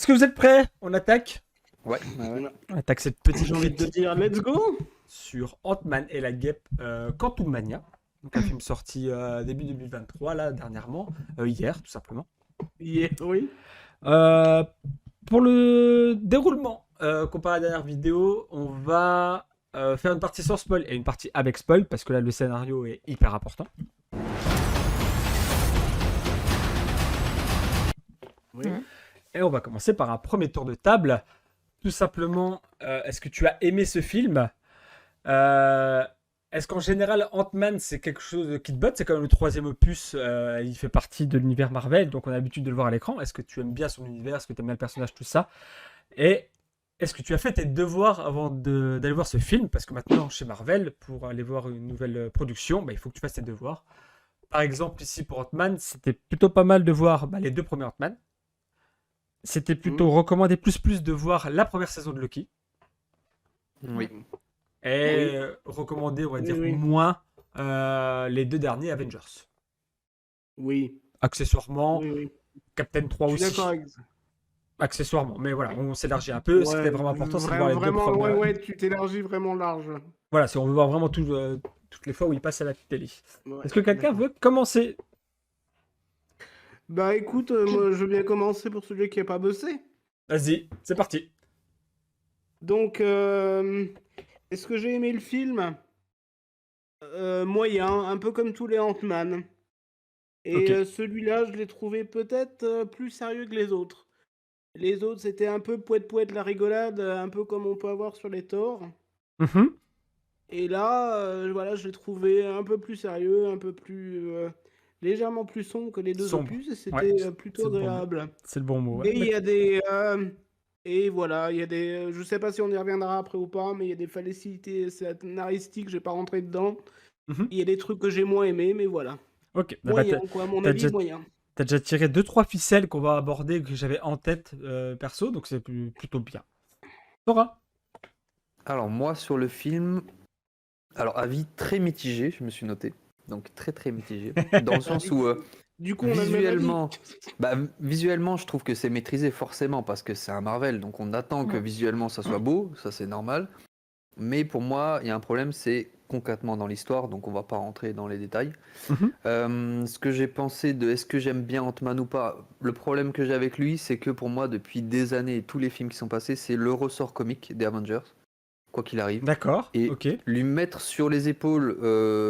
Est-ce que vous êtes prêts? On attaque. Ouais. On attaque cette petite J'ai envie de te critique dire let's go. sur Ant-Man et la guêpe Quantum Mania. Donc un film sorti début 2023, là, dernièrement, hier, tout simplement. Yeah, oui. Pour le déroulement, comparé à la dernière vidéo, on va faire une partie sans spoil et une partie avec spoil, parce que là, le scénario est hyper important. Oui. Et on va commencer par un premier tour de table. Tout simplement, est-ce que tu as aimé ce film? Est-ce qu'en général, Ant-Man, c'est quelque chose qui te botte? C'est quand même le troisième opus. Il fait partie de l'univers Marvel, donc on a l'habitude de le voir à l'écran. Est-ce que tu aimes bien son univers? Est-ce que tu aimes bien le personnage, tout ça? Et est-ce que tu as fait tes devoirs avant d'aller voir ce film? Parce que maintenant, chez Marvel, pour aller voir une nouvelle production, bah, il faut que tu fasses tes devoirs. Par exemple, ici pour Ant-Man, c'était plutôt pas mal de voir les deux premiers Ant-Man. C'était plutôt recommandé plus de voir la première saison de Loki. Oui. Et recommandé, on va dire, Oui. moins les deux derniers Avengers. Oui. Accessoirement, Oui. Captain 3 Je suis aussi. d'accord avec ça. Accessoirement, mais voilà, on s'élargit un peu. Ce qui était vraiment important, c'est de voir les deux vraiment, premières. ouais, tu t'élargis vraiment large. Voilà, si on veut voir vraiment toutes les fois où il passe à la télé. Ouais, Est-ce que quelqu'un d'accord. veut commencer? Bah écoute, moi je veux bien commencer pour celui qui a pas bossé. Vas-y, c'est parti. Donc, est-ce que j'ai aimé le film? Moyen, un peu comme tous les Ant-Man. Et Ok. celui-là, je l'ai trouvé peut-être plus sérieux que les autres. Les autres, c'était un peu poète-poète la rigolade, un peu comme on peut avoir sur les Thor. Mhm. Et là, voilà, je l'ai trouvé un peu plus sérieux, un peu plus légèrement plus sombre que les deux Sombre. opus, et Ouais, c'était c'est plutôt le bon mot. agréable. C'est le bon mot. Mais Ouais. il y a des et voilà, il y a des je sais pas si on y reviendra après ou pas, mais il y a des fallacités scénaristiques, je vais pas rentrer dedans. Mhm. Il y a des trucs que j'ai moins aimés, mais voilà. Ok. Moyen quoi, à mon t'as avis, déjà, moyen. t'as déjà tiré 2-3 ficelles qu'on va aborder que j'avais en tête perso, donc c'est plutôt bien. Laura? Alors moi sur le film, avis très mitigé, je me suis noté. Donc très mitigé. Dans le sens où Du coup, on a le même avis. visuellement, je trouve que c'est maîtrisé forcément parce que c'est un Marvel, donc on attend que visuellement ça soit beau, ça c'est normal. Mais pour moi, il y a un problème, c'est concrètement dans l'histoire, donc on va pas rentrer dans les détails. Mhm. Ce que j'ai pensé de est-ce que j'aime bien Ant-Man ou pas, le problème que j'ai avec lui, c'est que pour moi, depuis des années, tous les films qui sont passés, c'est le ressort comique des Avengers, quoi qu'il arrive. D'accord, Et ok. lui mettre sur les épaules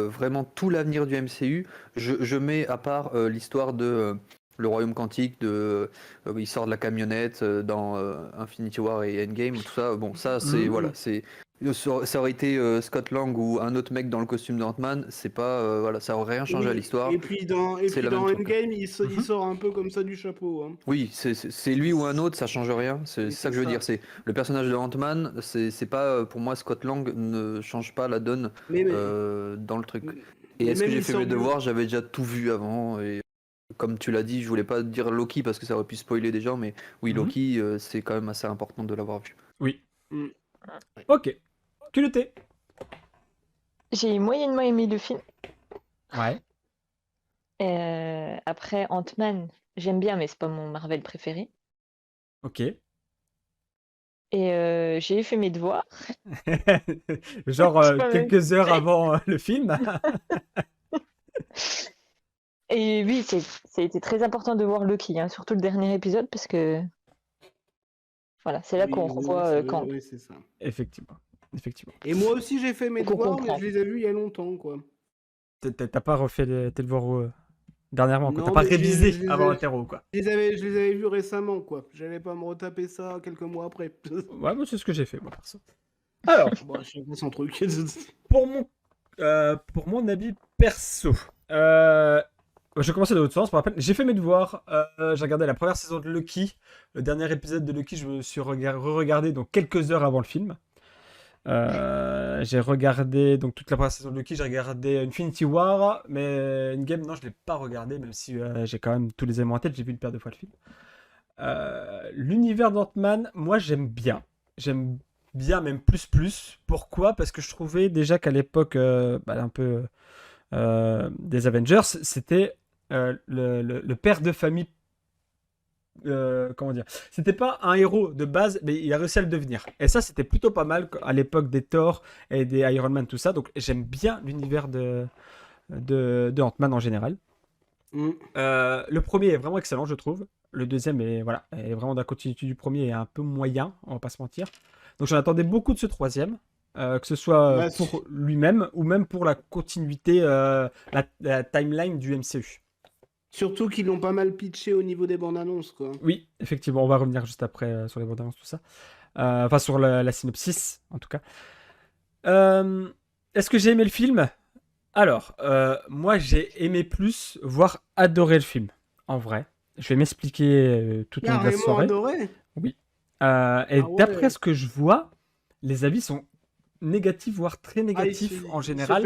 vraiment tout l'avenir du MCU, je mets à part l'histoire de le Royaume Quantique, il sort de la camionnette dans Infinity War et Endgame, tout ça. Bon, ça c'est voilà, c'est ça aurait été Scott Lang ou un autre mec dans le costume d'Ant-Man, c'est pas voilà, ça aurait rien changé à Oui, l'histoire. et puis dans C'est la même truc. Endgame, il Mhm. sort un peu comme ça du chapeau, hein. Oui, c'est lui ou un autre, ça change rien. C'est Oui, ça c'est que je veux ça. dire. C'est le personnage de Ant-Man. C'est pas pour moi Scott Lang ne change pas la donne Mais dans le truc. Et est-ce que même j'ai il fait sort mes du devoirs? J'avais déjà tout vu avant. Et comme tu l'as dit, je voulais pas dire Loki parce que ça aurait pu spoiler des gens, mais oui, Mhm. Loki, c'est quand même assez important de l'avoir vu. Oui. Mm. Ok. Culotté. J'ai moyennement aimé le film. Ouais. Après, Ant-Man, j'aime bien, mais c'est pas mon Marvel préféré. Ok. Et j'ai fait mes devoirs. Genre C'est pas mal. quelques heures avant le film. Et oui, ça a été très important de voir Loki, hein, surtout le dernier épisode, parce que voilà, c'est là qu'on revoit Kang. Oui, c'est ça. Effectivement. Et moi aussi, j'ai fait mes Qu'on devoirs, mais comprend. je les ai vus il y a longtemps, quoi. T'as pas refait tes devoirs dernièrement, quoi. T'as Non, pas mais révisé je les avant ai, l'interro, quoi. je les avais vus récemment, quoi. J'allais pas me retaper ça quelques mois après. Ouais, moi, c'est ce que j'ai fait, moi, perso. Alors, Bon, chacun son truc. pour mon avis perso, je vais commencer de l'autre sens, pour rappel. J'ai fait mes devoirs. J'ai regardé la première saison de Lucky. Le dernier épisode de Lucky, je me suis re-regardé donc quelques heures avant le film. J'ai regardé donc toute la première saison de Lucky. J'ai regardé Infinity War, mais Endgame, non, je l'ai pas regardé, même si j'ai quand même tous les éléments en tête. J'ai vu une paire de fois le film. L'univers d'Ant-Man, moi, j'aime bien. J'aime bien, même plus. Pourquoi? Parce que je trouvais déjà qu'à l'époque, un peu des Avengers, c'était le père de famille comment dire, c'était pas un héros de base, mais il a réussi à le devenir. Et ça, c'était plutôt pas mal à l'époque des Thor et des Iron Man, tout ça. Donc j'aime bien l'univers de Ant-Man en général. Mm. Le premier est vraiment excellent, je trouve. Le deuxième est, voilà, est vraiment d'un continuité du premier et un peu moyen, on va pas se mentir. Donc j'en attendais beaucoup de ce troisième, que ce soit Bah, pour lui-même ou même pour la continuité, la timeline du MCU. surtout qu'ils l'ont pas mal pitché au niveau des bandes annonces, quoi. Oui, effectivement, on va revenir juste après sur les bandes annonces, tout ça. Enfin, sur la synopsis, en tout cas. Euh, Est-ce que j'ai aimé le film? Alors, moi, j'ai aimé plus, voire adoré le film, en vrai. Je vais m'expliquer tout au long de la Carrément soirée. adoré. Oui. Et Ah d'après ouais. ce que je vois, les avis sont négatifs, voire très Ah, négatifs en général.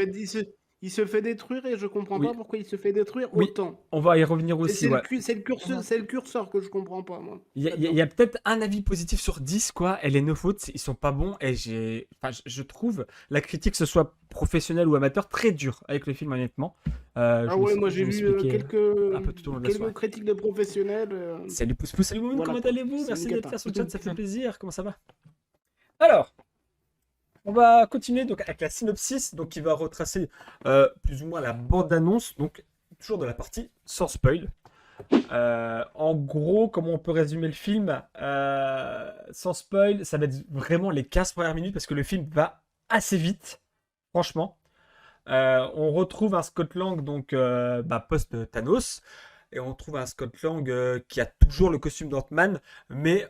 il se fait détruire et je comprends pas Oui, pourquoi il se fait détruire oui, autant. on va y revenir aussi, ouais. C'est le curseur que je comprends pas, moi. Il y a peut-être un avis positif sur 10, quoi, et les 9 autres, ils sont pas bons, et enfin, je trouve la critique, que ce soit professionnelle ou amateur, très dure avec le film, honnêtement. Ah ouais, moi Je j'ai vais vu m'expliquer un peu tout au long de la soirée. quelques critiques de professionnels. Salut Pouce Pouce, salut Moon, Voilà comment quoi. allez-vous? C'est une Merci d'être cata. là sur le chat, ça fait plaisir, comment ça va? Alors, on va continuer donc avec la synopsis, donc qui va retracer plus ou moins la bande-annonce, donc toujours de la partie sans spoil. En gros, comment on peut résumer le film sans spoil, ça va être vraiment les 15 premières minutes parce que le film va assez vite, franchement. On retrouve un Scott Lang donc post-Thanos et on trouve un Scott Lang qui a toujours le costume d'Ant-Man, mais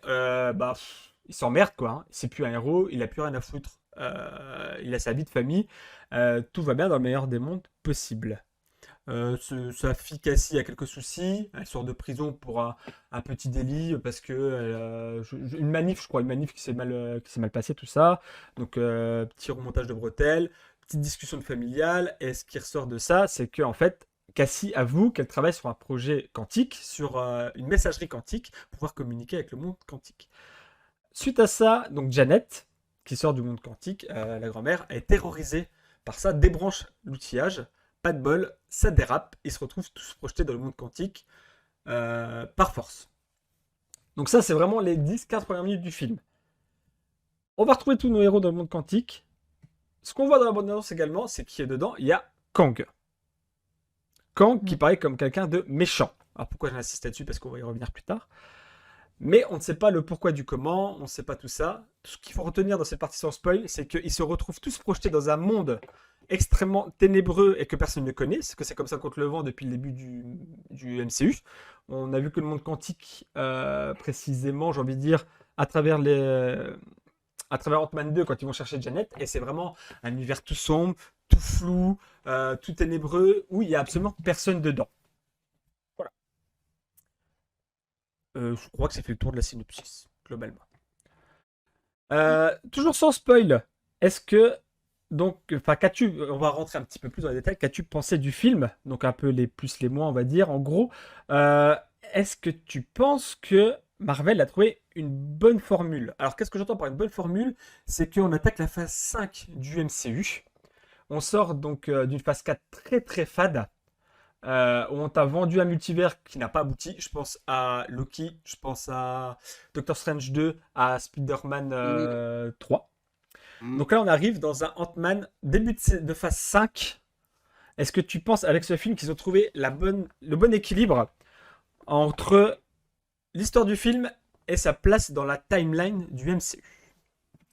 il s'emmerde quoi. Hein. C'est plus un héros, il a plus rien à foutre. Il a sa vie de famille. Tout va bien dans le meilleur des mondes possible. Sa fille Cassie a quelques soucis. Elle sort de prison pour un petit délit parce que une manif, je crois, une manif qui s'est mal passée, tout ça. Donc petit remontage de bretelles, petite discussion familiale. Et ce qui ressort de ça, c'est que en fait, Cassie avoue qu'elle travaille sur un projet quantique, sur une messagerie quantique, pour pouvoir communiquer avec le monde quantique. Suite à ça, donc Janet, qui sort du monde quantique, la grand-mère, est terrorisée par ça, débranche l'outillage. Pas de bol, ça dérape, ils se retrouvent tous projetés dans le monde quantique par force. Donc ça, c'est vraiment les 10-15 premières minutes du film. On va retrouver tous nos héros dans le monde quantique. Ce qu'on voit dans la bande-annonce également, c'est qu'il y a dedans, il y a Kang. Kang qui paraît comme quelqu'un de méchant. Alors pourquoi j'insiste là-dessus? Parce qu'on va y revenir plus tard. Mais on ne sait pas le pourquoi du comment, on ne sait pas tout ça. Tout ce qu'il faut retenir dans cette partie sans spoil, c'est qu'ils se retrouvent tous projetés dans un monde extrêmement ténébreux et que personne ne connaît. C'est que c'est comme ça contre le vent depuis le début du MCU. On a vu que le monde quantique, précisément, j'ai envie de dire, à travers Ant-Man 2, quand ils vont chercher Janet, et c'est vraiment un univers tout sombre, tout flou, tout ténébreux, où il n'y a absolument personne dedans. Je crois que ça fait le tour de la synopsis, globalement. Toujours sans spoil, est-ce que, donc, enfin, on va rentrer un petit peu plus dans les détails, qu'as-tu pensé du film? Donc, un peu les plus, les moins, on va dire. En gros, est-ce que tu penses que Marvel a trouvé une bonne formule? Alors, qu'est-ce que j'entends par une bonne formule? C'est qu'on attaque la phase 5 du MCU. On sort donc d'une phase 4 très très fade. Où on t'a vendu un multivers qui n'a pas abouti. Je pense à Loki, je pense à Doctor Strange 2, à Spider-Man 3. Donc là, on arrive dans un Ant-Man début de phase 5. Est-ce que tu penses, avec ce film, qu'ils ont trouvé le bon équilibre entre l'histoire du film et sa place dans la timeline du MCU?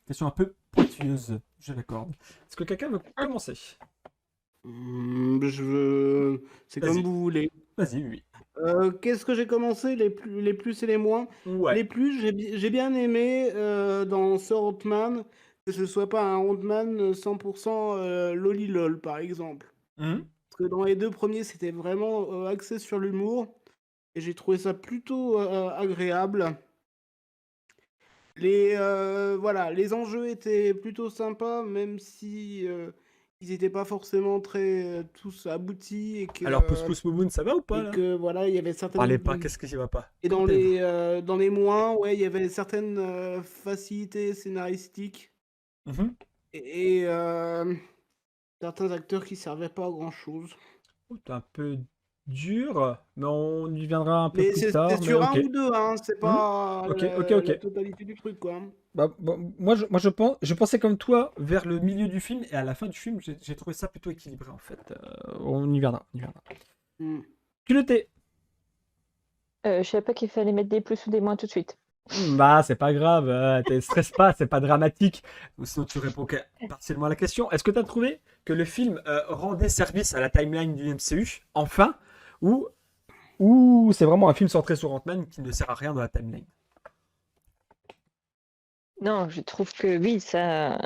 Question un peu pointilleuse, je l'accorde. Est-ce que quelqu'un veut commencer? C'est Vas-y. comme vous voulez. Vas-y, oui. Qu'est-ce que j'ai commencé, les plus et les moins? Ouais. Les plus, j'ai bien aimé dans ce Ant-Man que ce soit pas un Ant-Man 100% lolilol, par exemple. Mhm. Parce que dans les deux premiers, c'était vraiment axé sur l'humour. Et j'ai trouvé ça plutôt agréable. Voilà, les enjeux étaient plutôt sympas, même si ils n'étaient pas forcément très tous aboutis Alors, Pouce Pouce Moumoun, ça va ou pas et là? que voilà, il y avait Parlez certaines pas, qu'est-ce qui va pas? et Contez-vous. dans les moins, ouais, il y avait certaines facilités scénaristiques Mhm. et certains acteurs qui servaient pas à grand-chose. Oh, t'es un peu dur, mais on y viendra un peu Mais plus c'est tard. c'est Mais sur un ok. ou deux, hein, c'est pas Ok, ok, la ok. totalité du truc, quoi. Bah, bon, je pensais comme toi vers le milieu du film et à la fin du film, j'ai trouvé ça plutôt équilibré en fait. On y viendra, on y viendra. Hmm. Culotté. Je savais pas qu'il fallait mettre des plus ou des moins tout de suite. Bah, c'est pas grave, te stresse pas, c'est pas dramatique. Ou sinon, tu réponds que partiellement à la question. Est-ce que tu as trouvé que le film rendait service à la timeline du MCU, enfin, ou c'est vraiment un film centré sur Ant-Man qui ne sert à rien dans la timeline? Non, je trouve que oui, ça.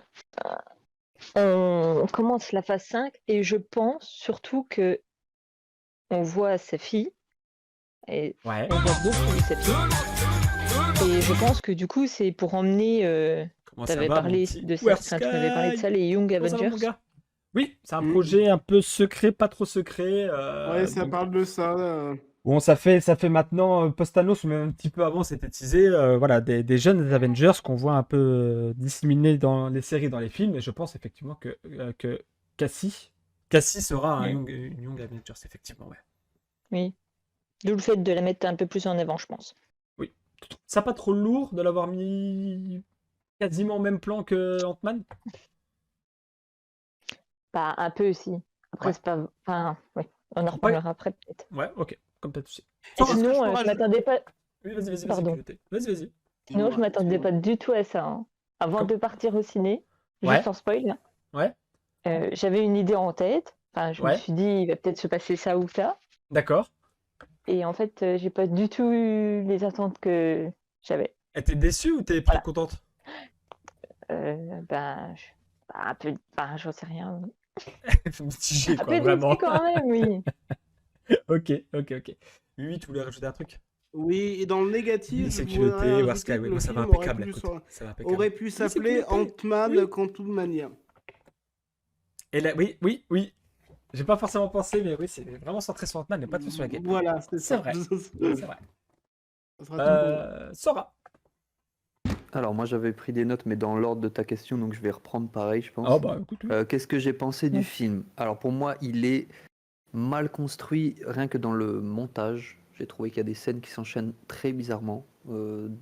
On commence la phase 5 et je pense surtout que on voit sa fille et Ouais. on voit beaucoup de sa fille. Et je pense que du coup, c'est pour emmener. Comment Tu ça avais va, mon parlé petit de ça, enfin, tu m'avais parlé de Wersky? ça, les Young Comment ça va, mon Avengers. gars? Oui, c'est un Hmm. projet un peu secret, pas trop secret. Ouais, ça Donc, parle de ça. bon, ça fait maintenant post-Thanos, ou même un petit peu avant, c'était teasé. Voilà, des jeunes Avengers qu'on voit un peu disséminés dans les séries, dans les films. Et je pense effectivement que Cassie sera Oui. une Young Avengers, effectivement, ouais. Oui. D'où le fait de la mettre un peu plus en avant, je pense. Oui. Ça pas trop lourd de l'avoir mis quasiment au même plan que Ant-Man? Bah, un peu aussi. Après, Ouais. c'est pas. Enfin, oui. On en Ouais. reparlera après, peut-être. Ouais, ok, comme pas de souci. Et Est-ce que sinon, je peux je rajouter- m'attendais pas. Oui, vas-y, Pardon. culotté. Vas-y. Sinon, je Dis-moi, m'attendais dis-moi. pas du tout à ça, hein. Avant Comme- de partir au ciné, Ouais, juste en spoil, là, ouais, j'avais une idée en tête. Enfin, je me ouais, suis dit, il va peut-être se passer ça ou ça. d'accord. Et en fait, j'ai pas du tout eu les attentes que j'avais. Et t'es déçue ou t'es plutôt Voilà. contente? Ben, un peu. Enfin, j'en sais rien. Mitigé, Un quoi, peu déçu vraiment. quand même, oui. Ok. Oui, tu voulais rajouter un truc? Oui, et dans le Oui, négatif, c'est je voudrais culotté, rajouter Wersky, que oui, le moi ça va film impeccable, écoute. Ça va impeccable. aurait pu Oui, c'est s'appeler culotté. Ant-Man Oui. Quantumania. Et là, oui. J'ai pas forcément pensé, mais oui, c'est vraiment centré sur Ant-Man, mais pas tout sur la game. Voilà, c'est C'est ça. vrai. Ça C'est vrai. sera tout pour moi. Sora. Alors moi j'avais pris des notes mais dans l'ordre de ta question donc je vais reprendre pareil je pense. Oh bah écoute, oui. Qu'est-ce que j'ai pensé du Ouais. film? Alors pour moi il est mal construit rien que dans le montage. J'ai trouvé qu'il y a des scènes qui s'enchaînent très bizarrement. Il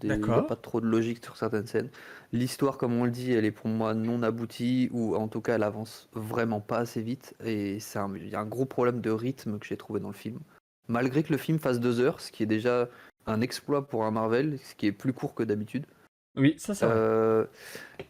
n'y a D'accord. pas trop de logique sur certaines scènes. L'histoire comme on le dit elle est pour moi non aboutie ou en tout cas elle avance vraiment pas assez vite et il y a un gros problème de rythme que j'ai trouvé dans le film. Malgré que le film fasse 2 heures, ce qui est déjà un exploit pour un Marvel, ce qui est plus court que d'habitude. Oui, ça c'est vrai.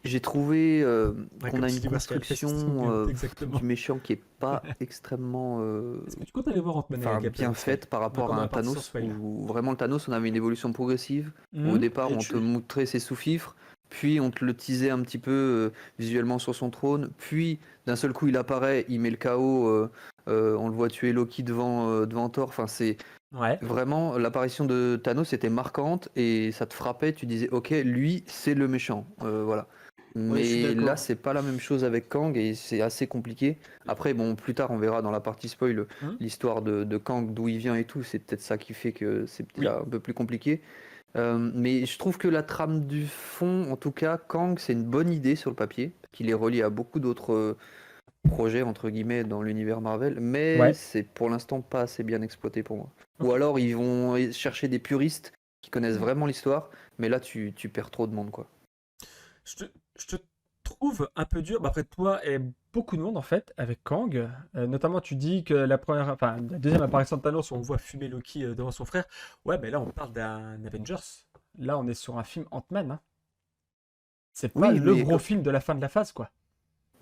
J'ai trouvé Ouais, qu'on comme a tu une dis, Wersky, elle fait son construction gueule, exactement. du méchant qui est pas extrêmement Est-ce que tu comptes aller voir Ant-Man et la Guêpe, bien Wersky? faite par rapport Encore à dans un la partie sur Thanos spoiler. où vraiment le Thanos on avait une évolution progressive où au départ Et on te montrait ses sous-fifres puis on te le teasait un petit peu visuellement sur son trône puis d'un seul coup il apparaît il met le chaos on le voit tuer Loki devant Thor enfin c'est Ouais. vraiment l'apparition de Thanos était marquante et ça te frappait tu disais ok lui c'est le méchant voilà. Ouais, je suis Mais là, d'accord. c'est pas la même chose avec Kang et c'est assez compliqué. Après, bon, plus tard, on verra dans la partie spoil l'histoire de Kang, d'où il vient et tout. C'est peut-être ça qui fait que c'est peut-être Oui. un peu plus compliqué. Mais je trouve que la trame du fond, en tout cas, Kang, c'est une bonne idée sur le papier, qu'il est relié à beaucoup d'autres projets, entre guillemets, dans l'univers Marvel. Mais Ouais. c'est pour l'instant pas assez bien exploité pour moi. Ou alors, ils vont chercher des puristes qui connaissent vraiment l'histoire, mais là, tu perds trop de monde, quoi. Je te trouve un peu dur, bah, après toi et beaucoup de monde en fait, avec Kang. Notamment, tu dis que la deuxième apparition de Thanos, où on voit fumer Loki devant son frère. Ouais, mais là, on parle d'un Avengers. Là, on est sur un film Ant-Man, hein. C'est pas Oui, le mais gros film de la fin de la phase, quoi.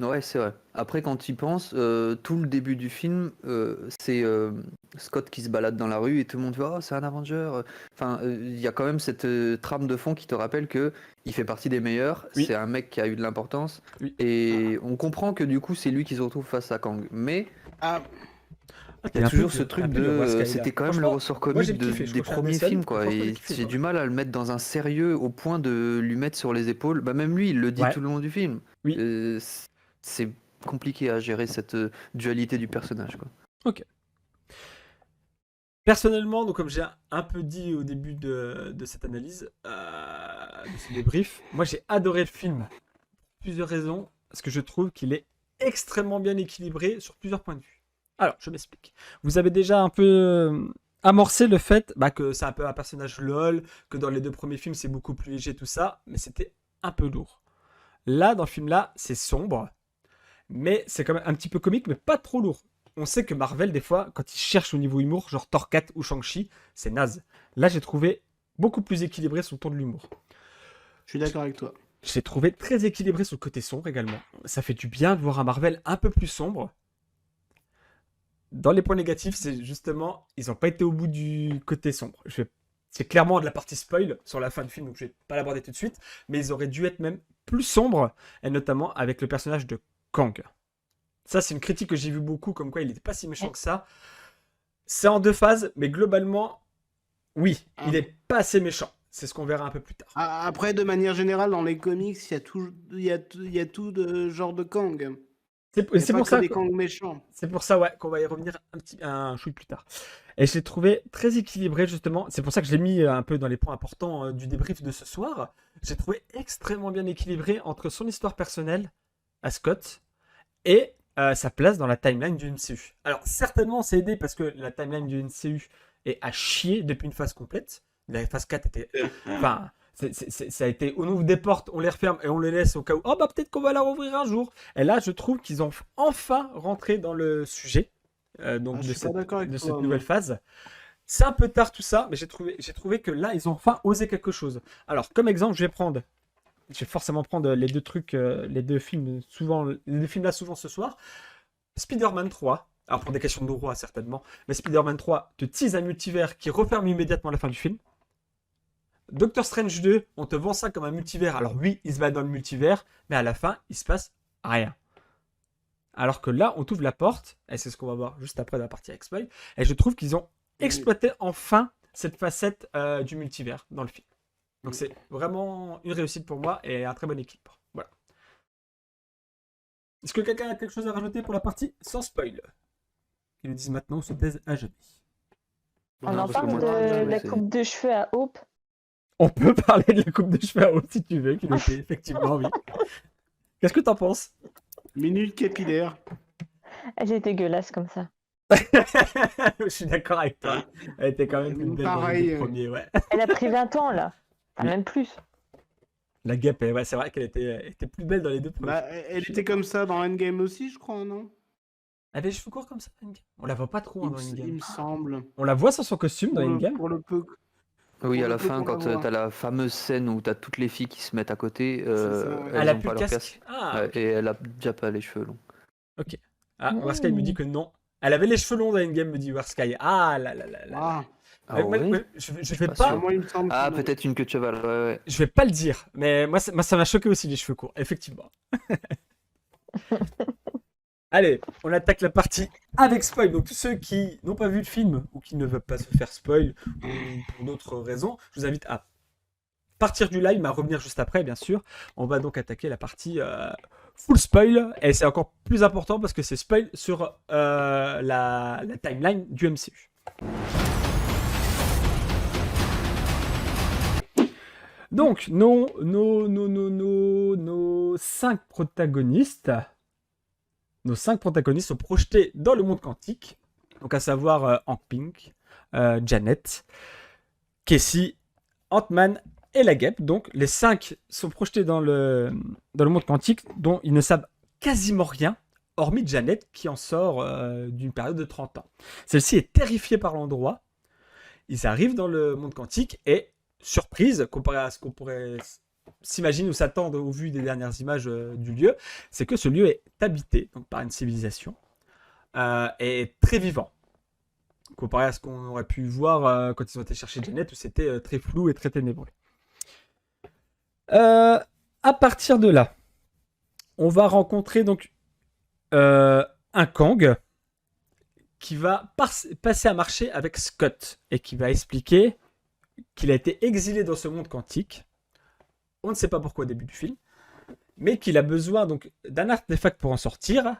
ouais, c'est vrai. Après, quand tu y penses, tout le début du film, c'est Scott qui se balade dans la rue et tout le monde dit oh, c'est un Avenger. Enfin, il y a quand même cette trame de fond qui te rappelle que il fait partie des meilleurs. Oui. C'est un mec qui a eu de l'importance. Oui. Et on comprend que du coup, c'est lui qui se retrouve face à Kang. Mais Ah, il y a toujours ce truc de. C'était quand même le ressort moi, j'ai comique kiffé, je des confirme premiers Messel, films, quoi. franchement, j'ai Et kiffé, j'ai moi. du mal à le mettre dans un sérieux au point de lui mettre sur les épaules. Bah, même lui, il le dit Ouais. tout le long du film. Oui. C'est compliqué à gérer cette dualité du personnage, quoi. Ok. Personnellement, donc comme j'ai un peu dit au début de cette analyse, de ce débrief, moi j'ai adoré le film. Pour plusieurs raisons, parce que je trouve qu'il est extrêmement bien équilibré sur plusieurs points de vue. Alors, je m'explique. Vous avez déjà un peu amorcé le fait que c'est un peu un personnage LOL, que dans les 2 premiers films, c'est beaucoup plus léger, tout ça, mais c'était un peu lourd. Là, dans le film-là, c'est sombre, mais c'est quand même un petit peu comique, mais pas trop lourd. On sait que Marvel, des fois, quand ils cherchent au niveau humour, genre Thor 4 ou Shang-Chi, c'est naze. Là, j'ai trouvé beaucoup plus équilibré son ton de l'humour. Je suis d'accord avec toi. J'ai trouvé très équilibré sur le côté sombre également. Ça fait du bien de voir un Marvel un peu plus sombre. Dans les points négatifs, c'est justement, ils n'ont pas été au bout du côté sombre. C'est clairement de la partie spoil sur la fin du film, donc je vais pas l'aborder tout de suite, mais ils auraient dû être même plus sombres, et notamment avec le personnage de Kang. Ça, c'est une critique que j'ai vu beaucoup, comme quoi il n'était pas si méchant que ça. C'est en 2 phases, mais globalement, oui, il n'est pas assez méchant. C'est ce qu'on verra un peu plus tard. Après, de manière générale, dans les comics, il y a tout de genre de Kang. C'est pour ça des Kang méchants. C'est pour ça, ouais, qu'on va y revenir un chouille plus tard. Et je l'ai trouvé très équilibré, justement. C'est pour ça que je l'ai mis un peu dans les points importants du débrief de ce soir. J'ai trouvé extrêmement bien équilibré entre son histoire personnelle à Scott et sa place dans la timeline du MCU. Alors, certainement, c'est aidé parce que la timeline du MCU est à chier depuis une phase complète. La phase 4 était... Enfin... ça a été, on ouvre des portes, on les referme et on les laisse au cas où. Oh peut-être qu'on va la rouvrir un jour. Et là, je trouve qu'ils ont enfin rentré dans le sujet donc de cette nouvelle phase. C'est un peu tard tout ça, mais j'ai trouvé que là, ils ont enfin osé quelque chose. Alors, comme exemple, je vais forcément prendre les 2 trucs, les 2 films là souvent ce soir. Spider-Man 3. Alors pour des questions de droit certainement, mais Spider-Man 3 te tease un multivers qui referme immédiatement la fin du film. Doctor Strange 2, on te vend ça comme un multivers. Alors oui, il se bat dans le multivers, mais à la fin, il se passe rien. Alors que là, on t'ouvre la porte, et c'est ce qu'on va voir juste après dans la partie X-Spoil, et je trouve qu'ils ont exploité enfin cette facette du multivers dans le film. Donc c'est vraiment une réussite pour moi et un très bon équilibre. Voilà. Est-ce que quelqu'un a quelque chose à rajouter pour la partie sans spoil? Ils le disent maintenant, on se taise à jamais. On en parle de la coupe de cheveux à Hope. On peut parler de la coupe de cheveux à Hope si tu veux, qu'il était effectivement, oui. Qu'est-ce que t'en penses? Minute capillaire. Elle est dégueulasse comme ça. Je suis d'accord avec toi. Elle était quand même plus belle dans les 2 premiers, ouais. Elle a pris 20 ans là. Enfin, même plus. La guêpe, ouais, c'est vrai qu'elle était plus belle dans les 2 premiers. Elle était comme ça dans Endgame aussi, je crois, non? Elle avait les cheveux courts comme ça, Endgame. On la voit pas trop dans Endgame. Il me semble. On la voit sans son costume dans Endgame. Pour le peu. Oui, à la fin, quand t'as la fameuse scène où t'as toutes les filles qui se mettent à côté, Elle a ont plus pas le leur casque. Ah, Ouais, et elle a déjà pas les cheveux longs. ok. Ah, Warsky me dit que non. Elle avait les cheveux longs dans Endgame, me dit Warsky. Ah là là là là. Ah ouais. Je vais Pas pas. sûr. Moi, il me semble Ah, que non. peut-être une queue de cheval, ouais. Je vais pas le dire, mais moi ça m'a choqué aussi les cheveux courts, effectivement. Allez, on attaque la partie avec spoil. Donc tous ceux qui n'ont pas vu le film ou qui ne veulent pas se faire spoil ou pour d'autres raisons, je vous invite à partir du live, mais à revenir juste après, bien sûr. On va donc attaquer la partie full spoil, et c'est encore plus important parce que c'est spoil sur la timeline du MCU. Donc, nos 5 protagonistes. Nos 5 protagonistes sont projetés dans le monde quantique. Donc, à savoir Hank Pym, Janet, Casey, Ant-Man et la guêpe. Donc, les 5 sont projetés dans le monde quantique, dont ils ne savent quasiment rien, hormis Janet qui en sort d'une période de 30 ans. Celle-ci est terrifiée par l'endroit. Ils arrivent dans le monde quantique et, surprise, comparé à ce qu'on pourrait s'imaginer ou s'attendre au vu des dernières images du lieu, c'est que ce lieu est habité donc, par une civilisation et très vivant. Comparé à ce qu'on aurait pu voir quand ils ont été chercher Janet, où c'était très flou et très ténébreux. À partir de là, on va rencontrer donc un Kang qui va passer à marcher avec Scott et qui va expliquer qu'il a été exilé dans ce monde quantique. On ne sait pas pourquoi au début du film, mais qu'il a besoin donc d'un artefact pour en sortir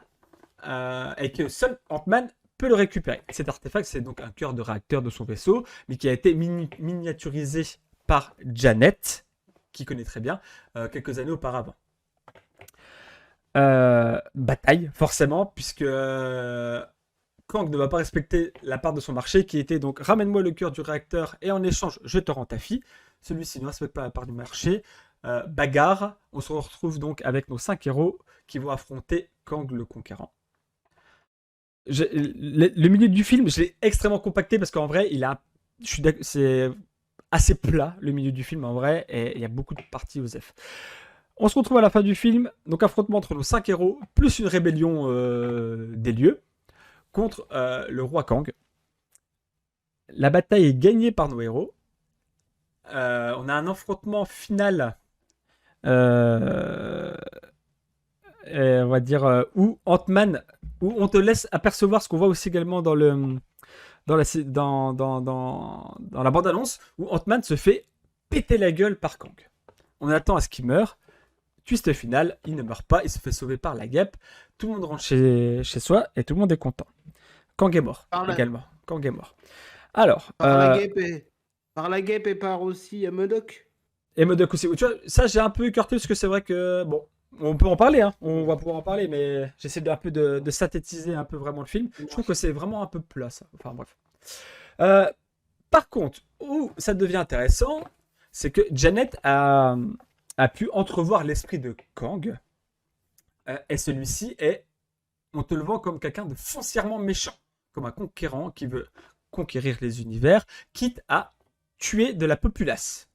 et que seul Ant-Man peut le récupérer. Cet artefact, c'est donc un cœur de réacteur de son vaisseau, mais qui a été miniaturisé par Janet, qui connaît très bien, quelques années auparavant. Bataille, forcément, puisque Kang ne va pas respecter la part de son marché qui était donc ramène-moi le cœur du réacteur et en échange je te rends ta fille. Celui-ci ne respecte pas la part du marché. Bagarre. On se retrouve donc avec nos 5 héros qui vont affronter Kang le Conquérant. Le milieu du film, je l'ai extrêmement compacté parce qu'en vrai, c'est assez plat le milieu du film en vrai et il y a beaucoup de parties aux F. On se retrouve à la fin du film, donc affrontement entre nos 5 héros plus une rébellion des lieux contre le roi Kang. La bataille est gagnée par nos héros. On a un affrontement final, on va dire, où Ant-Man, où on te laisse apercevoir ce qu'on voit aussi également dans la bande-annonce, où Ant-Man se fait péter la gueule par Kang. On attend à ce qu'il meure. Twist final, il ne meurt pas, il se fait sauver par la guêpe. Tout le monde rentre chez soi et tout le monde est content. Kang est mort également. Kang est mort. Alors, Par la guêpe et par aussi Modok. et MODOK aussi. Tu vois, ça j'ai un peu écarté parce que c'est vrai que bon, on peut en parler, hein. On va pouvoir en parler, mais j'essaie un peu de synthétiser un peu vraiment le film. Je trouve que c'est vraiment un peu plat ça. Enfin bref. Par contre, où ça devient intéressant, c'est que Janet a pu entrevoir l'esprit de Kang, et celui-ci on te le vend comme quelqu'un de foncièrement méchant, comme un conquérant qui veut conquérir les univers, quitte à tuer de la populace.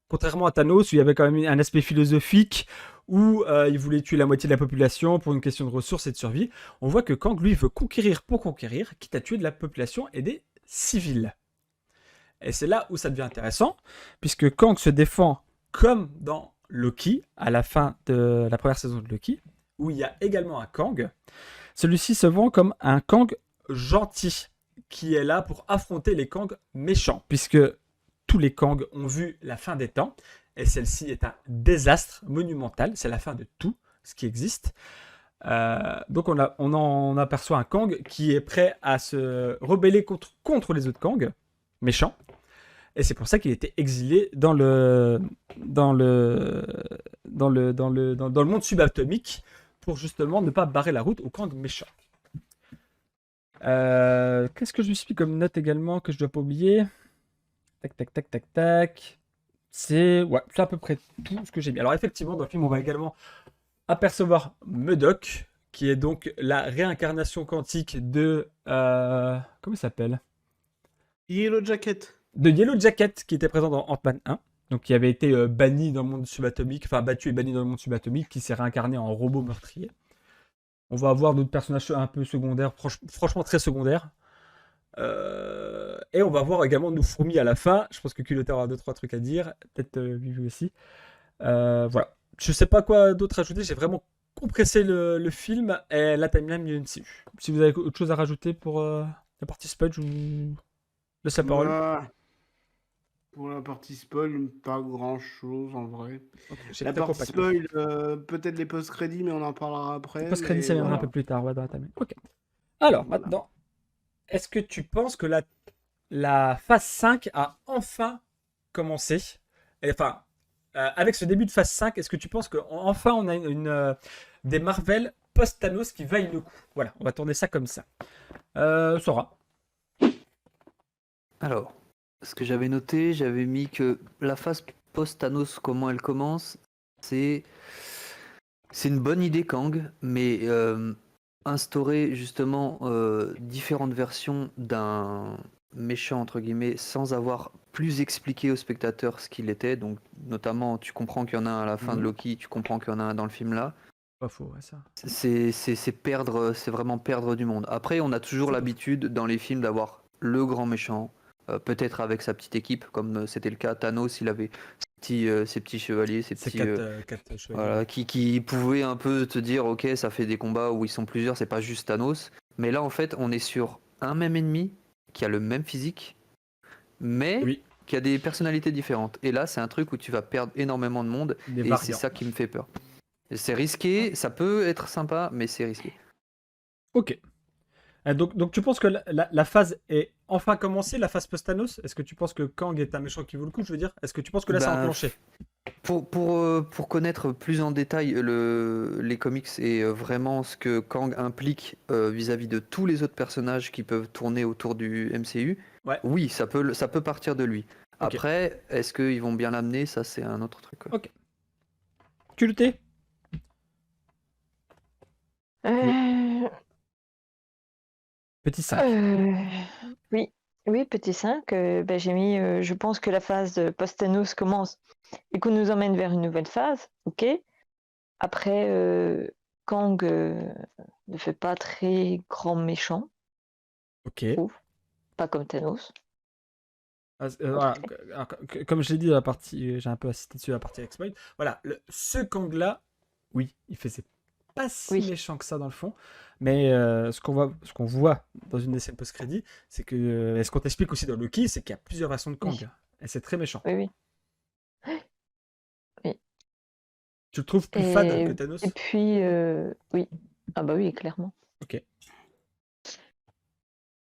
Contrairement à Thanos, où il y avait quand même un aspect philosophique, où il voulait tuer la moitié de la population pour une question de ressources et de survie, on voit que Kang, lui, veut conquérir pour conquérir, quitte à tuer de la population et des civils. Et c'est là où ça devient intéressant, puisque Kang se défend comme dans Loki, à la fin de la première saison de Loki, où il y a également un Kang. Celui-ci se vend comme un Kang gentil, qui est là pour affronter les Kang méchants, puisque tous les Kang ont vu la fin des temps, et celle-ci est un désastre monumental, c'est la fin de tout ce qui existe. Donc on en aperçoit un Kang qui est prêt à se rebeller contre les autres Kang méchants, et c'est pour ça qu'il était exilé dans le monde subatomique, pour justement ne pas barrer la route aux Kang méchants. Qu'est-ce que je me suis mis comme note également que je dois pas oublier? Tac. C'est à peu près tout ce que j'ai mis. Alors effectivement, dans le film, on va également apercevoir MODOK, qui est donc la réincarnation quantique de... comment il s'appelle? Yellow Jacket. De Yellow Jacket, qui était présent dans Ant-Man 1. Donc qui avait été banni dans le monde subatomique, enfin battu et banni dans le monde subatomique, qui s'est réincarné en robot meurtrier. On va avoir d'autres personnages un peu secondaires, franchement très secondaires. Et on va voir également nos fourmis à la fin. Je pense que Culotté aura 2-3 trucs à dire. Peut-être Vivi aussi. Voilà. Je sais pas quoi d'autre ajouter. J'ai vraiment compressé le film et la timeline du MCU. Si vous avez autre chose à rajouter pour la partie spoil, je vous laisse la parole. Pour la partie spoil, pas grand chose en vrai. Okay, la partie spoil, peut-être les post-crédits, mais on en parlera après. Les post-crédits, ça viendra un peu plus tard, dans la timeline. Ok. Alors, maintenant, est-ce que tu penses que la phase 5 a enfin commencé? Enfin, avec ce début de phase 5, est-ce que tu penses qu'enfin on a des Marvel post-Thanos qui vaillent le coup? Voilà, on va tourner ça comme ça. Sora. Alors, ce que j'avais noté, j'avais mis que la phase post-Thanos, comment elle commence, c'est une bonne idée Kang, mais instaurer justement différentes versions d'un méchant entre guillemets sans avoir plus expliqué au spectateur ce qu'il était. Donc notamment tu comprends qu'il y en a un à la fin de Loki, tu comprends qu'il y en a un dans le film là. Pas faux, ouais, ça. C'est vraiment perdre du monde. Après on a toujours l'habitude dans les films d'avoir le grand méchant, peut-être avec sa petite équipe, comme c'était le cas. Thanos, il avait ses petits chevaliers, ses petits quatre chevaliers. voilà, qui pouvaient un peu te dire ok, ça fait des combats où ils sont plusieurs, c'est pas juste Thanos. Mais là en fait on est sur un même ennemi qui a le même physique, mais qui a des personnalités différentes. Et là c'est un truc où tu vas perdre énormément de monde, et c'est ça qui me fait peur. C'est risqué, ça peut être sympa, mais c'est risqué. Ok. Donc tu penses que la phase est enfin commencée, la phase post-Thanos? Est-ce que tu penses que Kang est un méchant qui vaut le coup, je veux dire? Est-ce que tu penses que là c'est enclenché? Pour connaître plus en détail les comics et vraiment ce que Kang implique vis-à-vis de tous les autres personnages qui peuvent tourner autour du MCU, Ouais, oui, ça peut partir de lui. ok. Après, est-ce qu'ils vont bien l'amener? Ça, c'est un autre truc, quoi. Ok. Culté? Euh, Petit 5. Oui, oui, petit 5. Ben, j'ai mis, je pense que la phase post-Thanos commence et qu'on nous emmène vers une nouvelle phase. Ok. Après, Kang ne fait pas très grand méchant, Ok. je trouve. Pas comme Thanos. Voilà, Ok. alors, comme je l'ai dit, la partie, j'ai un peu assisté dessus à la partie exploit. Voilà, ce Kang-là, oui, il faisait pas si Oui, méchant que ça dans le fond, mais ce qu'on voit dans une des scènes post-crédit, c'est que, et ce qu'on t'explique aussi dans Loki, c'est qu'il y a plusieurs versions de Kang, oui, et c'est très méchant. oui, oui, oui. Tu le trouves plus fade que Et Thanos? puis, oui. Ah bah oui, clairement. Ok.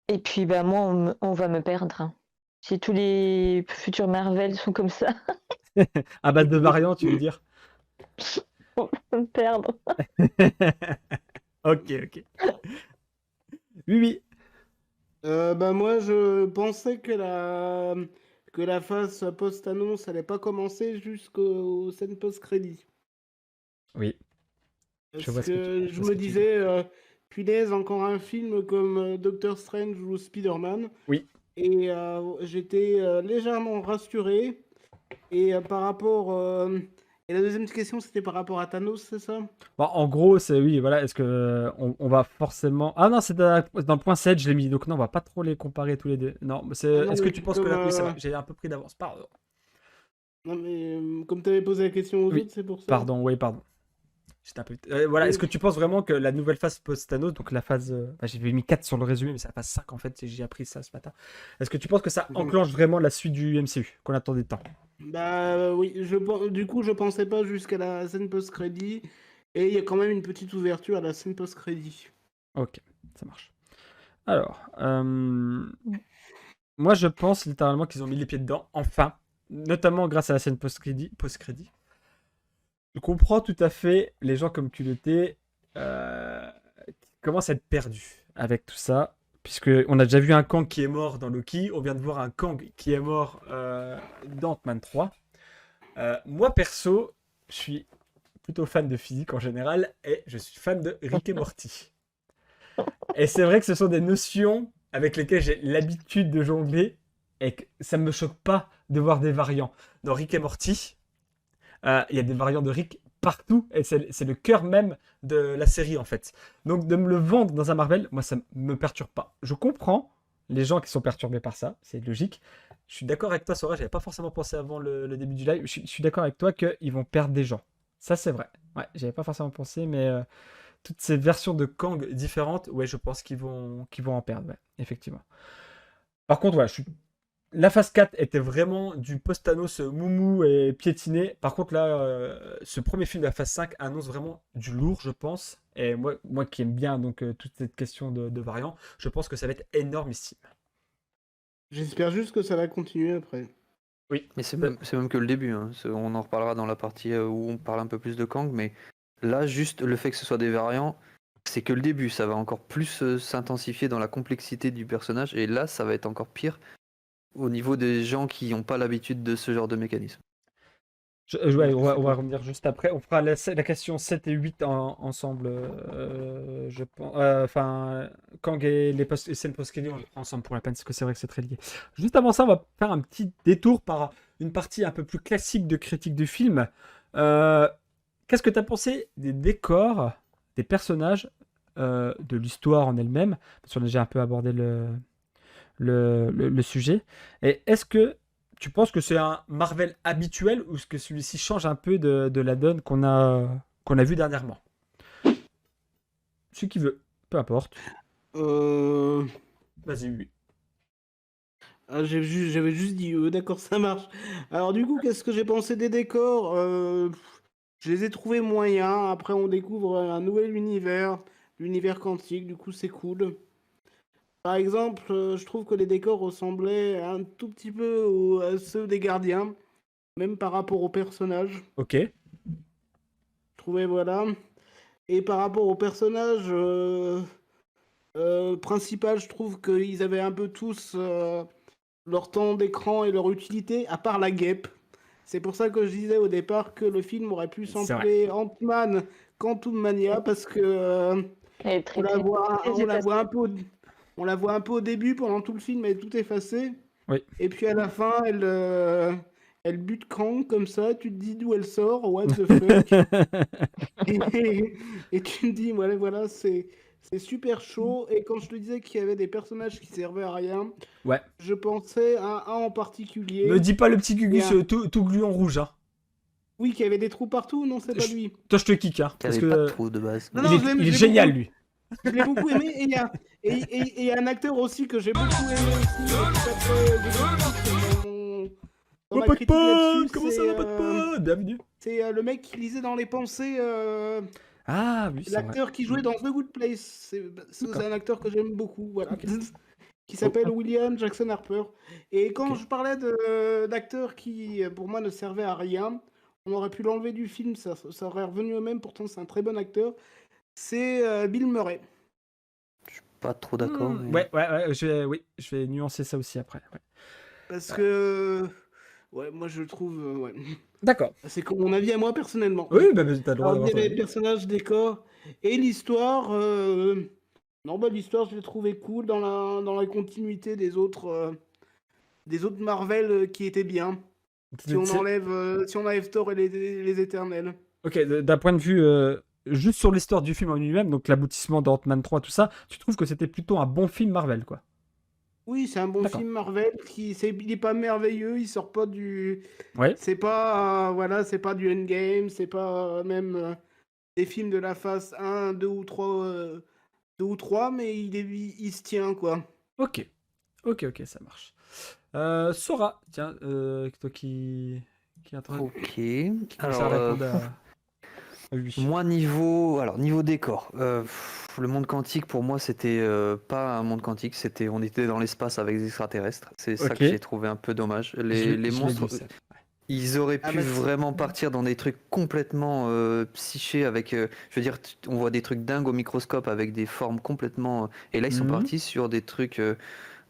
Et puis, bah moi, on va me perdre, hein. Si tous les futurs Marvel sont comme ça, À base de variants, tu veux dire? on va me perdre. Ok, ok. Oui, oui. Bah moi je pensais que la phase post-annonce allait pas commencer jusqu'aux scènes post-crédit. Oui, je Parce vois que je je vois ce me que tu veux dire. disais, punaise, encore un film comme Doctor Strange ou Spider-Man. Oui. Et j'étais légèrement rassuré. Et par rapport... Et la deuxième question, c'était par rapport à Thanos, c'est ça? Bon, en gros, c'est oui, voilà. Est-ce que on va forcément. Ah non, c'est dans le point 7, je l'ai mis. Donc non, on va pas trop les comparer tous les deux. Non, mais c'est. Ah non, Est-ce que mais tu penses que comme, là. Oui, c'est vrai, j'ai un peu pris d'avance. Pardon. non, mais, comme tu avais posé la question aux Oui, autres, c'est pour ça. pardon, oui, pardon. J'étais un peu. Voilà, est-ce Oui. que tu penses vraiment que la nouvelle phase post-Thanos, donc la phase. Enfin, j'ai mis 4 sur le résumé, mais c'est la phase 5 en fait, j'ai appris ça ce matin. Est-ce que tu penses que ça enclenche vraiment la suite du MCU, qu'on attendait tant? Bah oui, du coup, je pensais pas jusqu'à la scène post-crédit. Et il y a quand même une petite ouverture à la scène post-crédit. Ok, ça marche. Alors, moi je pense littéralement qu'ils ont mis les pieds dedans, enfin, notamment grâce à la scène post-crédit. Je comprends tout à fait les gens comme Culotté qui commencent à être perdus avec tout ça, puisque on a déjà vu un Kang qui est mort dans Loki, on vient de voir un Kang qui est mort dans Ant-Man 3. Moi perso, je suis plutôt fan de physique en général et je suis fan de Rick et Morty. Et c'est vrai que ce sont des notions avec lesquelles j'ai l'habitude de jongler et que ça ne me choque pas de voir des variants. Dans Rick et Morty, il y a des variants de Rick partout et c'est le cœur même de la série en fait. Donc de me le vendre dans un Marvel, moi ça me perturbe pas. Je comprends les gens qui sont perturbés par ça, c'est logique. Je suis d'accord avec toi, Sora, j'avais pas forcément pensé avant le début du live. Je suis d'accord avec toi qu'ils vont perdre des gens. Ça c'est vrai. Ouais, j'avais pas forcément pensé, mais toutes ces versions de Kang différentes, ouais, je pense qu'ils vont en perdre, ouais, effectivement. Par contre, ouais, la phase 4 était vraiment du post-Thanos moumou et piétiné. Par contre, là, ce premier film de la phase 5 annonce vraiment du lourd, je pense. Et moi qui aime bien donc toute cette question de variants, je pense que ça va être énormissime. J'espère juste que ça va continuer après. Oui. Mais c'est même que le début, hein. On en reparlera dans la partie où on parle un peu plus de Kang, mais là, juste le fait que ce soit des variants, c'est que le début. Ça va encore plus s'intensifier dans la complexité du personnage, et là, ça va être encore pire au niveau des gens qui n'ont pas l'habitude de ce genre de mécanisme. Ouais, Je sais on va pas. revenir juste après. On fera la question 7 et 8 ensemble, je pense. Enfin, Kang et les scènes post-crédit, on le prend ensemble pour la peine, parce que c'est vrai que c'est très lié. Juste avant ça, on va faire un petit détour par une partie un peu plus classique de critique de film. Euh, Qu'est-ce que tu as pensé des décors, des personnages, de l'histoire en elle-même? Parce qu'on a déjà un peu abordé le sujet. Et est-ce que tu penses que c'est un Marvel habituel ou est-ce que celui-ci change un peu de la donne qu'on a vu dernièrement? Celui qui veut, peu importe. Euh... Vas-y, oui. Ah, j'avais juste dit d'accord, ça marche. Alors du coup, qu'est-ce que j'ai pensé des décors? Je les ai trouvés moyens. Après, on découvre un nouvel univers, l'univers quantique. Du coup, c'est cool. Par exemple, je trouve que les décors ressemblaient un tout petit peu à ceux des Gardiens. même par rapport au personnage. Ok. Je trouvais, voilà. Et par rapport au personnage principal, je trouve qu'ils avaient un peu tous leur temps d'écran et leur utilité, à part la guêpe. C'est pour ça que je disais au départ que le film aurait pu C'est vrai. s'appeler Ant-Man Quantum Mania, parce que Elle est très, on la très, voit, très on la effacée. voit un peu, on la voit un peu au début, pendant tout le film, elle est tout effacée. Oui. Et puis à la fin, elle bute Krang comme ça. Tu te dis d'où elle sort, what the fuck. Et tu me dis, voilà, c'est super chaud. Et quand je te disais qu'il y avait des personnages qui servaient à rien, Ouais. je pensais à un en particulier. Me dis pas le petit Gugus Et un- tout glu en rouge. Hein. Oui, qui avait des trous partout, non, c'est pas lui. Toi, je te kick. Hein, Il n'y parce avait pas de que trou de base. Non, il non, est, je l'aime, il est je l'aime génial, beaucoup. lui. Je l'ai beaucoup aimé. Et il y a un acteur aussi que j'ai beaucoup aimé aussi. Qui s'appelle dans ma critique là-dessus, Comment ça va, pote? Bienvenue. c'est le mec qui lisait dans les pensées. Ah, oui, c'est vrai. L'acteur qui jouait dans The Good Place, c'est D'accord. un acteur que j'aime beaucoup, voilà. Ok. Qui s'appelle Oh. William Jackson Harper. Et quand Ok. je parlais d'acteurs qui, pour moi, ne servaient à rien, on aurait pu l'enlever du film, ça aurait revenu au même, pourtant c'est un très bon acteur. C'est Bill Murray. Pas trop d'accord. Hmm, mais- ouais, je vais nuancer ça aussi après. Ouais. Parce que, ouais, moi je le trouve, ouais. D'accord. C'est comme mon avis à moi personnellement. Oui, bah, t'as le droit Alors, il d'avoir y ton avait les avis. personnages, décors, et l'histoire. Non, bah, l'histoire, je l'ai trouvée cool dans la continuité des autres Marvel qui étaient bien. Si on enlève Thor et les Éternels. Ok, d'un point de vue juste sur l'histoire du film en lui-même, donc l'aboutissement d'Ant-Man 3, tout ça, tu trouves que c'était plutôt un bon film Marvel, quoi. Oui, c'est un bon D'accord. film Marvel il est pas merveilleux, il sort pas du. Ouais. C'est pas voilà, c'est pas du Endgame, c'est pas même des films de la phase 1, 2 ou 3, mais il se tient quoi. Ok, ça marche. Sora, tiens, toi qui est en train Ok. qui commence à Alors, répondre à lui. moi, niveau décor, le monde quantique, pour moi, c'était pas un monde quantique, on était dans l'espace avec des extraterrestres. C'est ça Ok. que j'ai trouvé un peu dommage. Les Je l'ai monstres, vu, ça. ils auraient Ah pu bah, vraiment partir dans des trucs complètement psychés avec, je veux dire, on voit des trucs dingues au microscope avec des formes complètement. Et là, ils sont Mhm. partis sur des trucs,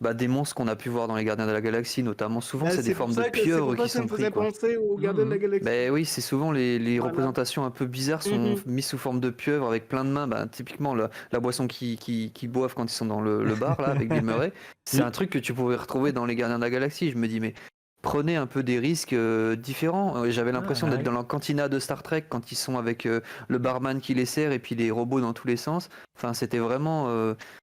des monstres qu'on a pu voir dans les Gardiens de la Galaxie, notamment. Souvent, c'est des c'est pour formes de ça que c'est pieuvres pour ça qui que ça sont me pris, faisait quoi. penser aux Gardiens de la Galaxie. Ben oui, c'est souvent les Voilà. représentations un peu bizarres sont Mhm. mises sous forme de pieuvres avec plein de mains. Ben, typiquement, la boisson qui boivent quand ils sont dans le bar, là, avec Bill Murray, c'est Oui. un truc que tu pourrais retrouver dans les Gardiens de la Galaxie. Je me dis, mais prenez un peu des risques différents. J'avais l'impression d'être ouais. dans la cantina de Star Trek quand ils sont avec le barman qui les sert et puis les robots dans tous les sens. Enfin, c'était vraiment.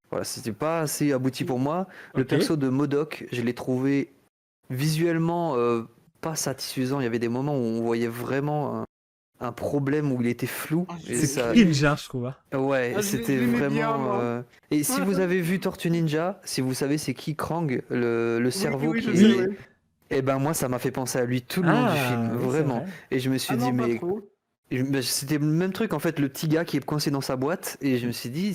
Voilà, c'était pas assez abouti pour moi. Le Ok. perso de MODOK, je l'ai trouvé visuellement pas satisfaisant. Il y avait des moments où on voyait vraiment un problème où il était flou. Ah, Et C'est ça- cringe, hein, je trouve. Hein. Ouais, Ah, c'était je l'aimais vraiment. bien, moi. Et si vous avez vu Tortue Ninja, si vous savez c'est qui Krang, le cerveau oui, je qui sais, est. ouais. Eh ben moi, ça m'a fait penser à lui tout le long du film, oui, c'est vraiment. vrai. Et je me suis Ah dit, non, pas mais trop. c'était le même truc en fait, le petit gars qui est coincé dans sa boîte. Et je me suis dit,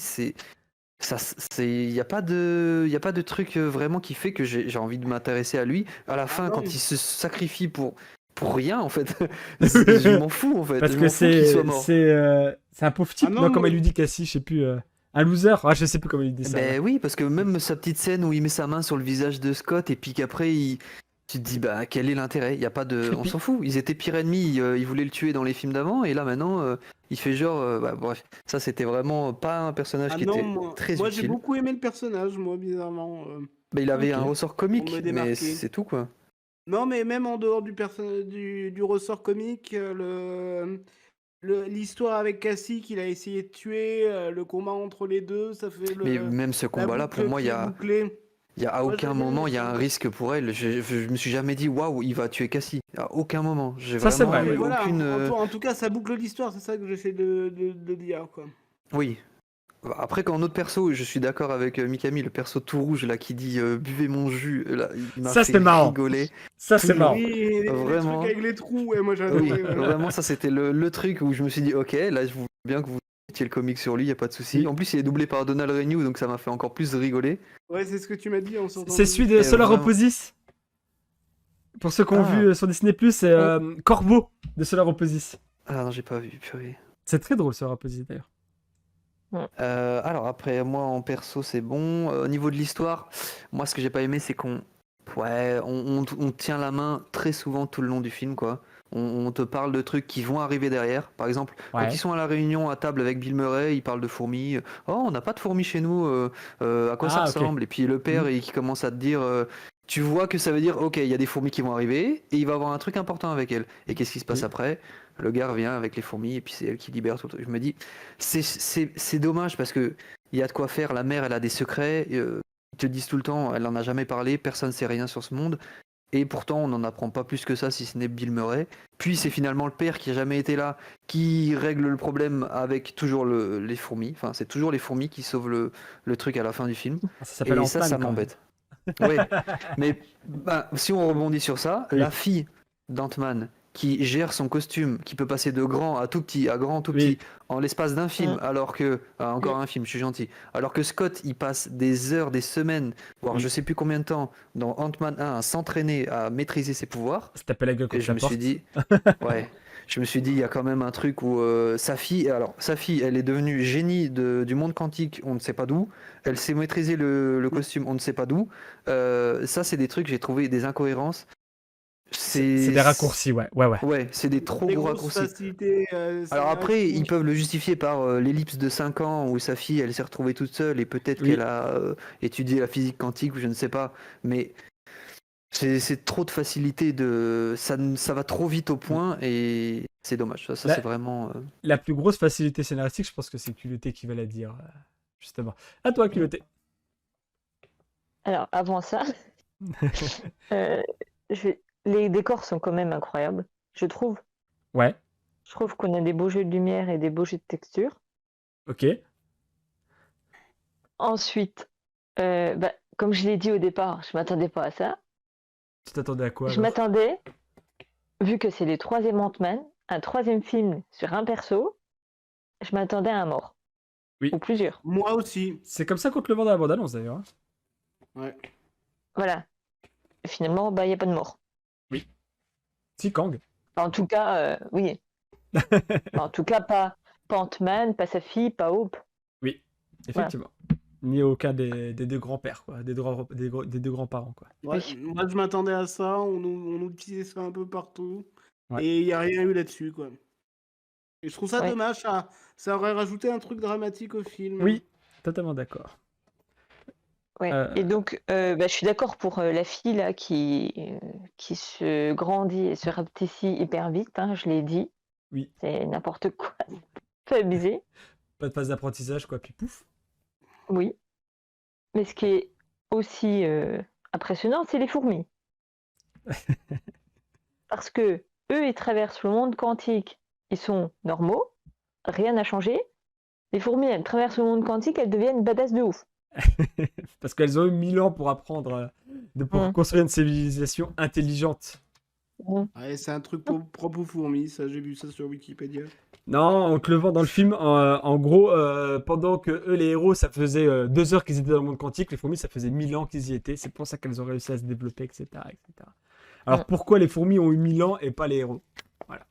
il n'y a pas de truc vraiment qui fait que j'ai envie de m'intéresser à lui. À la fin, non. quand il se sacrifie pour rien en fait, je m'en fous en fait. Parce Je que m'en fous qu'il soit mort. c'est un pauvre type, Ah non, non, comme moi- elle lui dit Cassie, je sais plus, un loser. Ah, je sais plus comment il dit ça. Ben ouais. oui, parce que même sa petite scène où il met sa main sur le visage de Scott et puis qu'après tu te dis bah quel est l'intérêt? Il y a pas de, Et on puis- s'en fout. Ils étaient pire ennemis, ils voulaient le tuer dans les films d'avant et là maintenant il fait genre, bref, ça c'était vraiment pas un personnage Ah qui non, était moi très j'ai utile. beaucoup aimé le personnage, moi, bizarrement. Ben, il avait Ok. un ressort Pour me comique, mais démarquer. c'est tout quoi. Non, mais même en dehors du ressort comique, l'histoire avec Cassie qu'il a essayé de tuer, le combat entre les deux, ça fait Mais même ce la combat-là, pour boucle moi, qui est bouclée. il y a à Moi, aucun j'aime bien moment les il y a un choses. risque pour elle. Je me suis jamais dit waouh, il va tuer Cassie. À aucun moment. J'ai Ça, c'est vraiment vrai, Mais eu voilà, aucune. en tout cas, ça boucle l'histoire, c'est ça que j'essaie de dire, quoi. Oui. Après, quand autre perso, je suis d'accord avec Mikami, le perso tout rouge là qui dit buvez mon jus, là, il m'a Ça, fait c'était marrant. rigoler. Ça, c'est Toujours. marrant. Oui, les Vraiment. trucs avec les trous, ouais, moi j'ai Oui, adoré. ouais. vraiment, ça c'était le truc où je me suis dit ok, là je vous bien que vous mettiez le comic sur lui, y a pas de souci. Oui. En plus, il est doublé par Donald Renew, donc ça m'a fait encore plus rigoler. Ouais, c'est ce que tu m'as dit en sortant. C'est celui de Et Solar vraiment- Opposites. Pour ceux qui ont Ah. vu sur Disney+, c'est Corbeau de Solar Opposites. Ah non, j'ai pas vu, purée. C'est très drôle, Solar Opposites, d'ailleurs. Alors après, moi en perso, c'est bon. Au niveau de l'histoire, moi ce que j'ai pas aimé, c'est on tient la main très souvent tout le long du film, quoi. On te parle de trucs qui vont arriver derrière. Par exemple, quand Ouais. ils sont à la réunion à table avec Bill Murray, ils parlent de fourmis. Oh, on n'a pas de fourmis chez nous. À quoi ça Ah, ok. ressemble? Et puis le père, qui commence à te dire. Tu vois que ça veut dire, ok, il y a des fourmis qui vont arriver et il va avoir un truc important avec elles. Et qu'est-ce qui se passe Oui. après? Le gars revient avec les fourmis et puis c'est elle qui libère tout le truc. Je me dis, c'est dommage parce que il y a de quoi faire. La mère, elle a des secrets. Ils te disent tout le temps, elle en a jamais parlé. Personne ne sait rien sur ce monde. Et pourtant, on n'en apprend pas plus que ça si ce n'est Bill Murray. Puis c'est finalement le père qui a jamais été là, qui règle le problème avec toujours les fourmis. Enfin, c'est toujours les fourmis qui sauvent le truc à la fin du film. Ça s'appelle Et ça, Ant-Man, ça quand même. m'embête. Oui, mais si on rebondit sur ça, Oui. la fille d'Ant-Man qui gère son costume, qui peut passer de grand à tout petit, à grand à tout Oui. petit, en l'espace d'un film, alors que, encore un film, je suis gentil, alors que Scott, il passe des heures, des semaines, voire Oui. je sais plus combien de temps, dans Ant-Man 1, à s'entraîner, à maîtriser ses pouvoirs, Ça taper la gueule et contre je la me porte. suis dit, ouais, je me suis dit, il y a quand même un truc où sa fille, elle est devenue génie du monde quantique, on ne sait pas d'où. Elle sait maîtriser le costume, on ne sait pas d'où. Ça, c'est des trucs, j'ai trouvé des incohérences. C'est des raccourcis, ouais. Ouais, c'est des trop Des gros grosses raccourcis. facilités. Alors après, ils scénaristiques. peuvent le justifier par l'ellipse de 5 ans où sa fille, elle s'est retrouvée toute seule et peut-être Oui. qu'elle a étudié la physique quantique ou je ne sais pas. Mais c'est trop de facilité, ça va trop vite au point et c'est dommage. Ça Là- c'est vraiment... La plus grosse facilité scénaristique, je pense que c'est Culotté qui va la dire, justement. À toi, Culotté. Alors, avant ça, euh, les décors sont quand même incroyables, je trouve. Ouais, Je trouve qu'on a des beaux jeux de lumière et des beaux jeux de texture. ok. Ensuite, comme je l'ai dit au départ, je m'attendais pas à ça. Tu t'attendais à quoi Je alors? m'attendais, vu que c'est le troisième Ant-Man, un troisième film sur un perso, je m'attendais à un mort. Oui. Ou plusieurs. Moi aussi. C'est comme ça qu'on te le vend dans la bande-annonce d'ailleurs. Hein. Ouais. Voilà. Et finalement, il n'y a pas de mort. Si, Kang. En tout cas, oui. En tout cas, pas Ant-Man, pas sa fille, pas Hope. Oui, effectivement. Ni aucun des deux grands-pères, quoi. Des deux grands-parents, quoi. Ouais, Oui. moi, je m'attendais à ça. On nous disait ça un peu partout. Ouais. Et il n'y a rien eu là-dessus, quoi. Et je trouve ça Ouais. dommage. Ça aurait rajouté un truc dramatique au film. Oui, totalement d'accord. Ouais. Et donc, je suis d'accord pour la fille là qui se grandit et se rapetissit hyper vite, hein, je l'ai dit. Oui. C'est n'importe quoi. C'est abusé. Pas de phase d'apprentissage, quoi, puis pouf. Oui. Mais ce qui est aussi impressionnant, c'est les fourmis. Parce que eux, ils traversent le monde quantique. Ils sont normaux, rien n'a changé. Les fourmis, elles traversent le monde quantique, elles deviennent badass de ouf. Parce qu'elles ont eu 1000 ans pour apprendre, pour construire une civilisation intelligente. Ouais, c'est un truc propre aux fourmis, ça, j'ai vu ça sur Wikipédia. Non, on te le vend dans le film. En gros, pendant que eux, les héros, ça faisait 2 heures qu'ils étaient dans le monde quantique, les fourmis, ça faisait 1000 ans qu'ils y étaient. C'est pour ça qu'elles ont réussi à se développer, etc. etc. Alors pourquoi les fourmis ont eu 1000 ans et pas les héros? Voilà.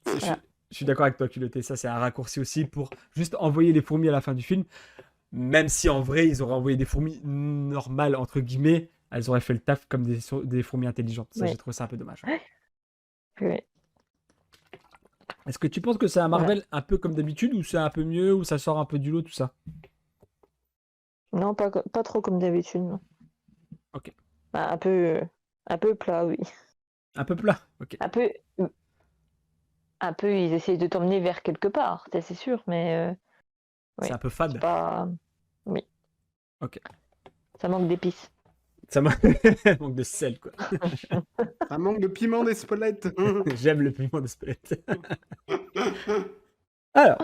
Je suis d'accord avec toi, Culotté. Ça, c'est un raccourci aussi pour juste envoyer les fourmis à la fin du film. Même si en vrai, ils auraient envoyé des fourmis normales, entre guillemets, elles auraient fait le taf comme des fourmis intelligentes. Ça, Ouais. j'ai trouvé ça un peu dommage. Ouais. Est-ce que tu penses que c'est un Marvel un peu comme d'habitude, ou c'est un peu mieux, ou ça sort un peu du lot, tout ça? Non, pas trop comme d'habitude, non. Ok. Bah, un peu plat, oui. Un peu plat, ok. Un peu, ils essayent de t'emmener vers quelque part, ça, c'est sûr, mais C'est un peu fade. c'est pas... Oui. Ok. Ça manque d'épices. Ça manque de sel, quoi. Ça manque de piment d'Espelette. J'aime le piment de Spelette. Alors,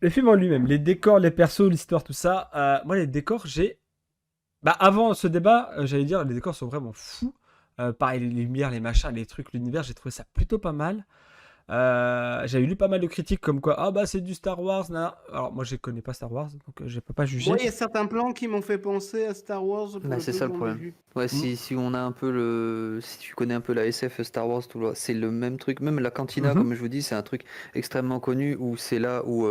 le film en lui-même, les décors, les persos, l'histoire, tout ça. Moi, les décors, avant ce débat, j'allais dire, les décors sont vraiment fous. Pareil, les lumières, les machins, les trucs, l'univers, j'ai trouvé ça plutôt pas mal. J'avais lu pas mal de critiques comme quoi, ah bah c'est du Star Wars, nan. Alors moi je connais pas Star Wars, donc je peux pas juger. Moi, il y a certains plans qui m'ont fait penser à Star Wars pour Bah, le c'est peu ça que le j'en ai problème. vu. Ouais, si on a un peu si tu connais un peu la SF Star Wars, c'est le même truc. Même la cantina, Mhm. comme je vous dis, c'est un truc extrêmement connu où c'est là où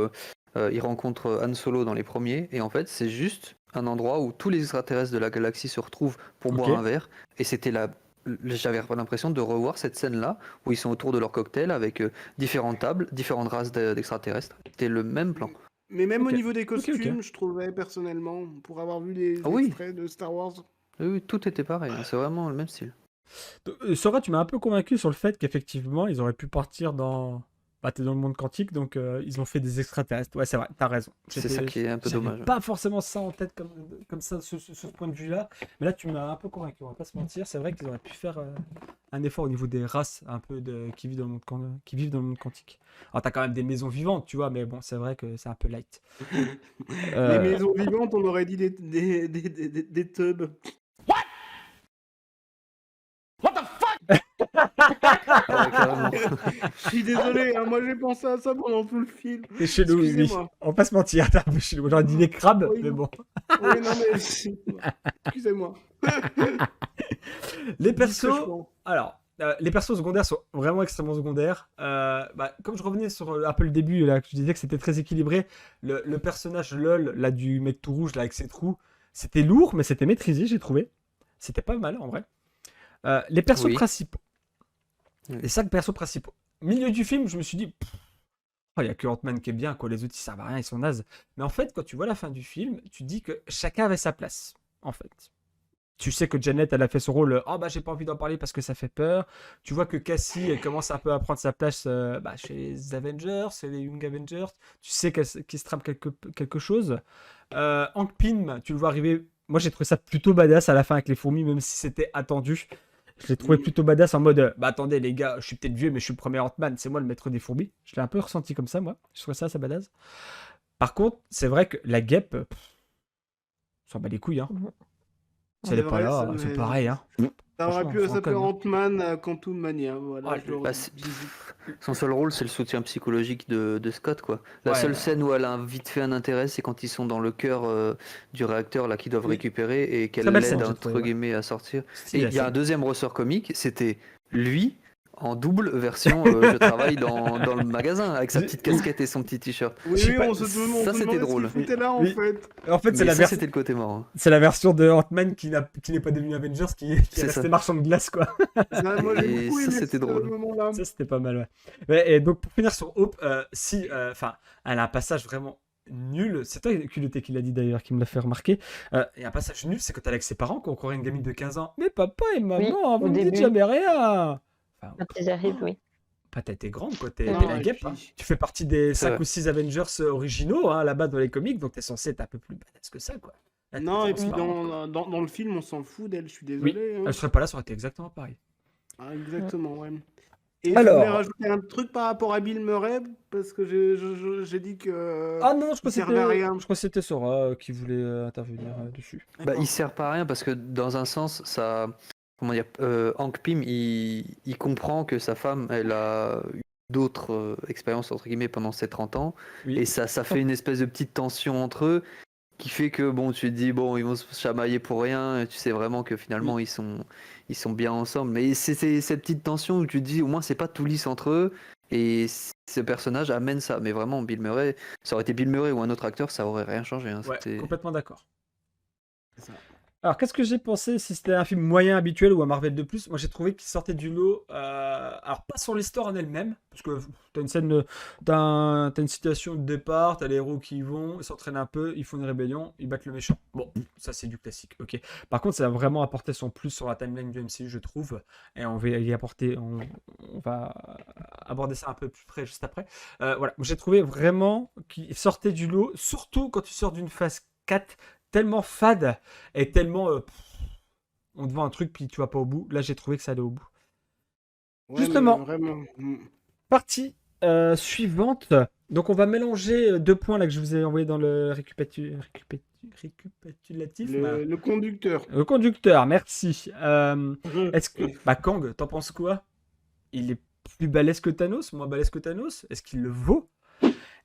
il rencontre Han Solo dans les premiers. Et en fait, c'est juste un endroit où tous les extraterrestres de la galaxie se retrouvent pour boire Ok. un verre. Et j'avais l'impression de revoir cette scène-là où ils sont autour de leur cocktail avec différentes tables, différentes races d'extraterrestres. C'était le même plan. Mais même Ok. au niveau des Ok. costumes, je trouvais personnellement, pour avoir vu les Ah oui, extraits de Star Wars. oui, tout était pareil, hein. C'est vraiment le même style. Sora, tu m'as un peu convaincu sur le fait qu'effectivement, ils auraient pu partir dans. Bah, t'es dans le monde quantique, donc ils ont fait des extraterrestres. Ouais, c'est vrai, t'as raison. C'est ça qui est un peu J'avais dommage. pas forcément ça en tête comme ça, ce point de vue-là. Mais là, tu m'as un peu convaincu, on va pas se mentir. C'est vrai qu'ils auraient pu faire un effort au niveau des races un peu qui vivent dans le monde, qui vivent dans le monde quantique. Alors, t'as quand même des maisons vivantes, tu vois, mais bon, c'est vrai que c'est un peu light. Les Euh, maisons vivantes, on aurait dit des tubs. Ah ouais, carrément. Je suis désolé, hein, moi j'ai pensé à ça pendant tout le film. C'est chelou, oui. Excusez-moi. On va pas se mentir, t'es un peu chelou. J'aurais dit les crabes, Oui, mais non. bon. Oui, non, mais. Excusez-moi. Les persos, Discrètement. alors, les persos secondaires sont vraiment extrêmement secondaires. Bah, comme je revenais sur un peu le début, là, que je disais que c'était très équilibré, le personnage LOL, là, du mec tout rouge, là, avec ses trous, c'était lourd, mais c'était maîtrisé, j'ai trouvé. C'était pas mal, en vrai. Les persos Oui. principaux, Oui. les 5 persos principaux. Milieu du film, je me suis dit, il y a que Ant-Man qui est bien, quoi. Les autres, ils servent à rien, ils sont nazes. Mais en fait, quand tu vois la fin du film, tu dis que chacun avait sa place, en fait. Tu sais que Janet, elle a fait son rôle. Oh, bah, j'ai pas envie d'en parler parce que ça fait peur. Tu vois que Cassie, elle commence un peu à prendre sa place chez les Avengers, chez les Young Avengers. Tu sais qu'il se trame quelque chose. Hank Pym, tu le vois arriver. Moi, j'ai trouvé ça plutôt badass à la fin avec les fourmis, même si c'était attendu. Je l'ai trouvé plutôt badass en mode bah attendez les gars, je suis peut-être vieux, mais je suis le premier Ant-Man, c'est moi le maître des fourmis. Je l'ai un peu ressenti comme ça, moi. Je trouve ça badass. Par contre, c'est vrai que la guêpe, on s'en bat les couilles, hein. Si elle est C'est pas vrai, là, ça, c'est mais- pareil, hein. Ça aurait Franchement, pu faut s'appeler reconnaître. Ant-Man Quantum Mania. Voilà, Ah, je l'aurais Bah, dit. son seul rôle, c'est le soutien psychologique de Scott, quoi. La Ouais. seule scène où elle a vite fait un intérêt, c'est quand ils sont dans le cœur du réacteur là qu'ils doivent Oui. récupérer et qu'elle Très belle l'aide scène, j'ai entre trouvé, ouais. guillemets à sortir. Stylé, Et la il y a un scène. deuxième ressort comique, c'était lui en double version je travaille dans le magasin avec sa petite casquette et son petit t-shirt. Oui, Je sais oui, pas, on se demande ça, c'était ce qu'il drôle. foutait là en Oui. fait. En fait, c'est Mais la, ça, c'était le côté marrant. c'est la version de Ant-Man qui n'est pas devenu Avengers, qui est C'est resté ça. marchand de glace, quoi. Ça, moi j'ai Et beaucoup ça, aimé c'était ce drôle. moment-là. Ça, c'était pas mal, ouais. Ouais, et donc, pour finir sur Hope, elle a un passage vraiment nul. C'est toi, culotté, qui l'a dit d'ailleurs, qui me l'a fait remarquer. Et un passage nul, c'est quand elle est avec ses parents, qui ont encore une gamine de 15 ans. Mais papa et maman, au vous me dites début. jamais rien. Enfin, Quand ils arrivent, oui. t'es grande, quoi. T'es Non, la et guêpe, puis- hein. Tu fais partie des C'est 5 vrai. ou 6 Avengers originaux, hein, là-bas dans les comics, donc t'es censé être un peu plus badass que ça, quoi. Là, t'es Non, et puis transparent, quoi. dans le film, on s'en fout d'elle, je suis désolé. hein. Elle serait pas là, ça aurait été exactement pareil. Ah, exactement, ouais. Et Alors. je voulais rajouter un truc par rapport à Bill Murray, parce que j'ai dit que. Ah non, je crois il servait à rien. que c'était Sora qui voulait intervenir dessus. Bah, D'accord. il sert pas à rien parce que dans un sens, ça, comment dire, Hank Pym, il comprend que sa femme, elle a eu d'autres expériences entre guillemets pendant ses 30 ans, Oui. et ça fait une espèce de petite tension entre eux qui fait que bon, tu te dis bon, ils vont se chamailler pour rien, et tu sais vraiment que finalement ils sont bien ensemble. Mais c'est cette petite tension où tu te dis au moins c'est pas tout lisse entre eux. Et ce personnage amène ça, mais vraiment Bill Murray, ça aurait été Bill Murray ou un autre acteur, ça aurait rien changé. Hein. Ouais, C'était- complètement d'accord. C'est ça. Alors, qu'est-ce que j'ai pensé si c'était un film moyen habituel ou un Marvel de plus? Moi, j'ai trouvé qu'il sortait du lot. Alors, pas sur l'histoire en elle-même, parce que t'as une scène, t'as une situation de départ, t'as les héros qui y vont, ils s'entraînent un peu, ils font une rébellion, ils battent le méchant. Bon, ça c'est du classique, ok. Par contre, ça a vraiment apporté son plus sur la timeline du MCU, je trouve, et on va y apporter, on va aborder ça un peu plus près juste après. Voilà, j'ai trouvé vraiment qu'il sortait du lot, surtout quand tu sors d'une phase 4 tellement fade et tellement on te vend un truc puis tu vas pas au bout. Là, j'ai trouvé que ça allait au bout. Ouais, Justement. mais vraiment. Partie suivante. Donc, on va mélanger 2 points là que je vous ai envoyé dans le récapitulatif. Le conducteur. Le conducteur, merci. Est-ce que Kang, t'en penses quoi? Il est plus balèze que Thanos, moins balèze que Thanos? Est-ce qu'il le vaut?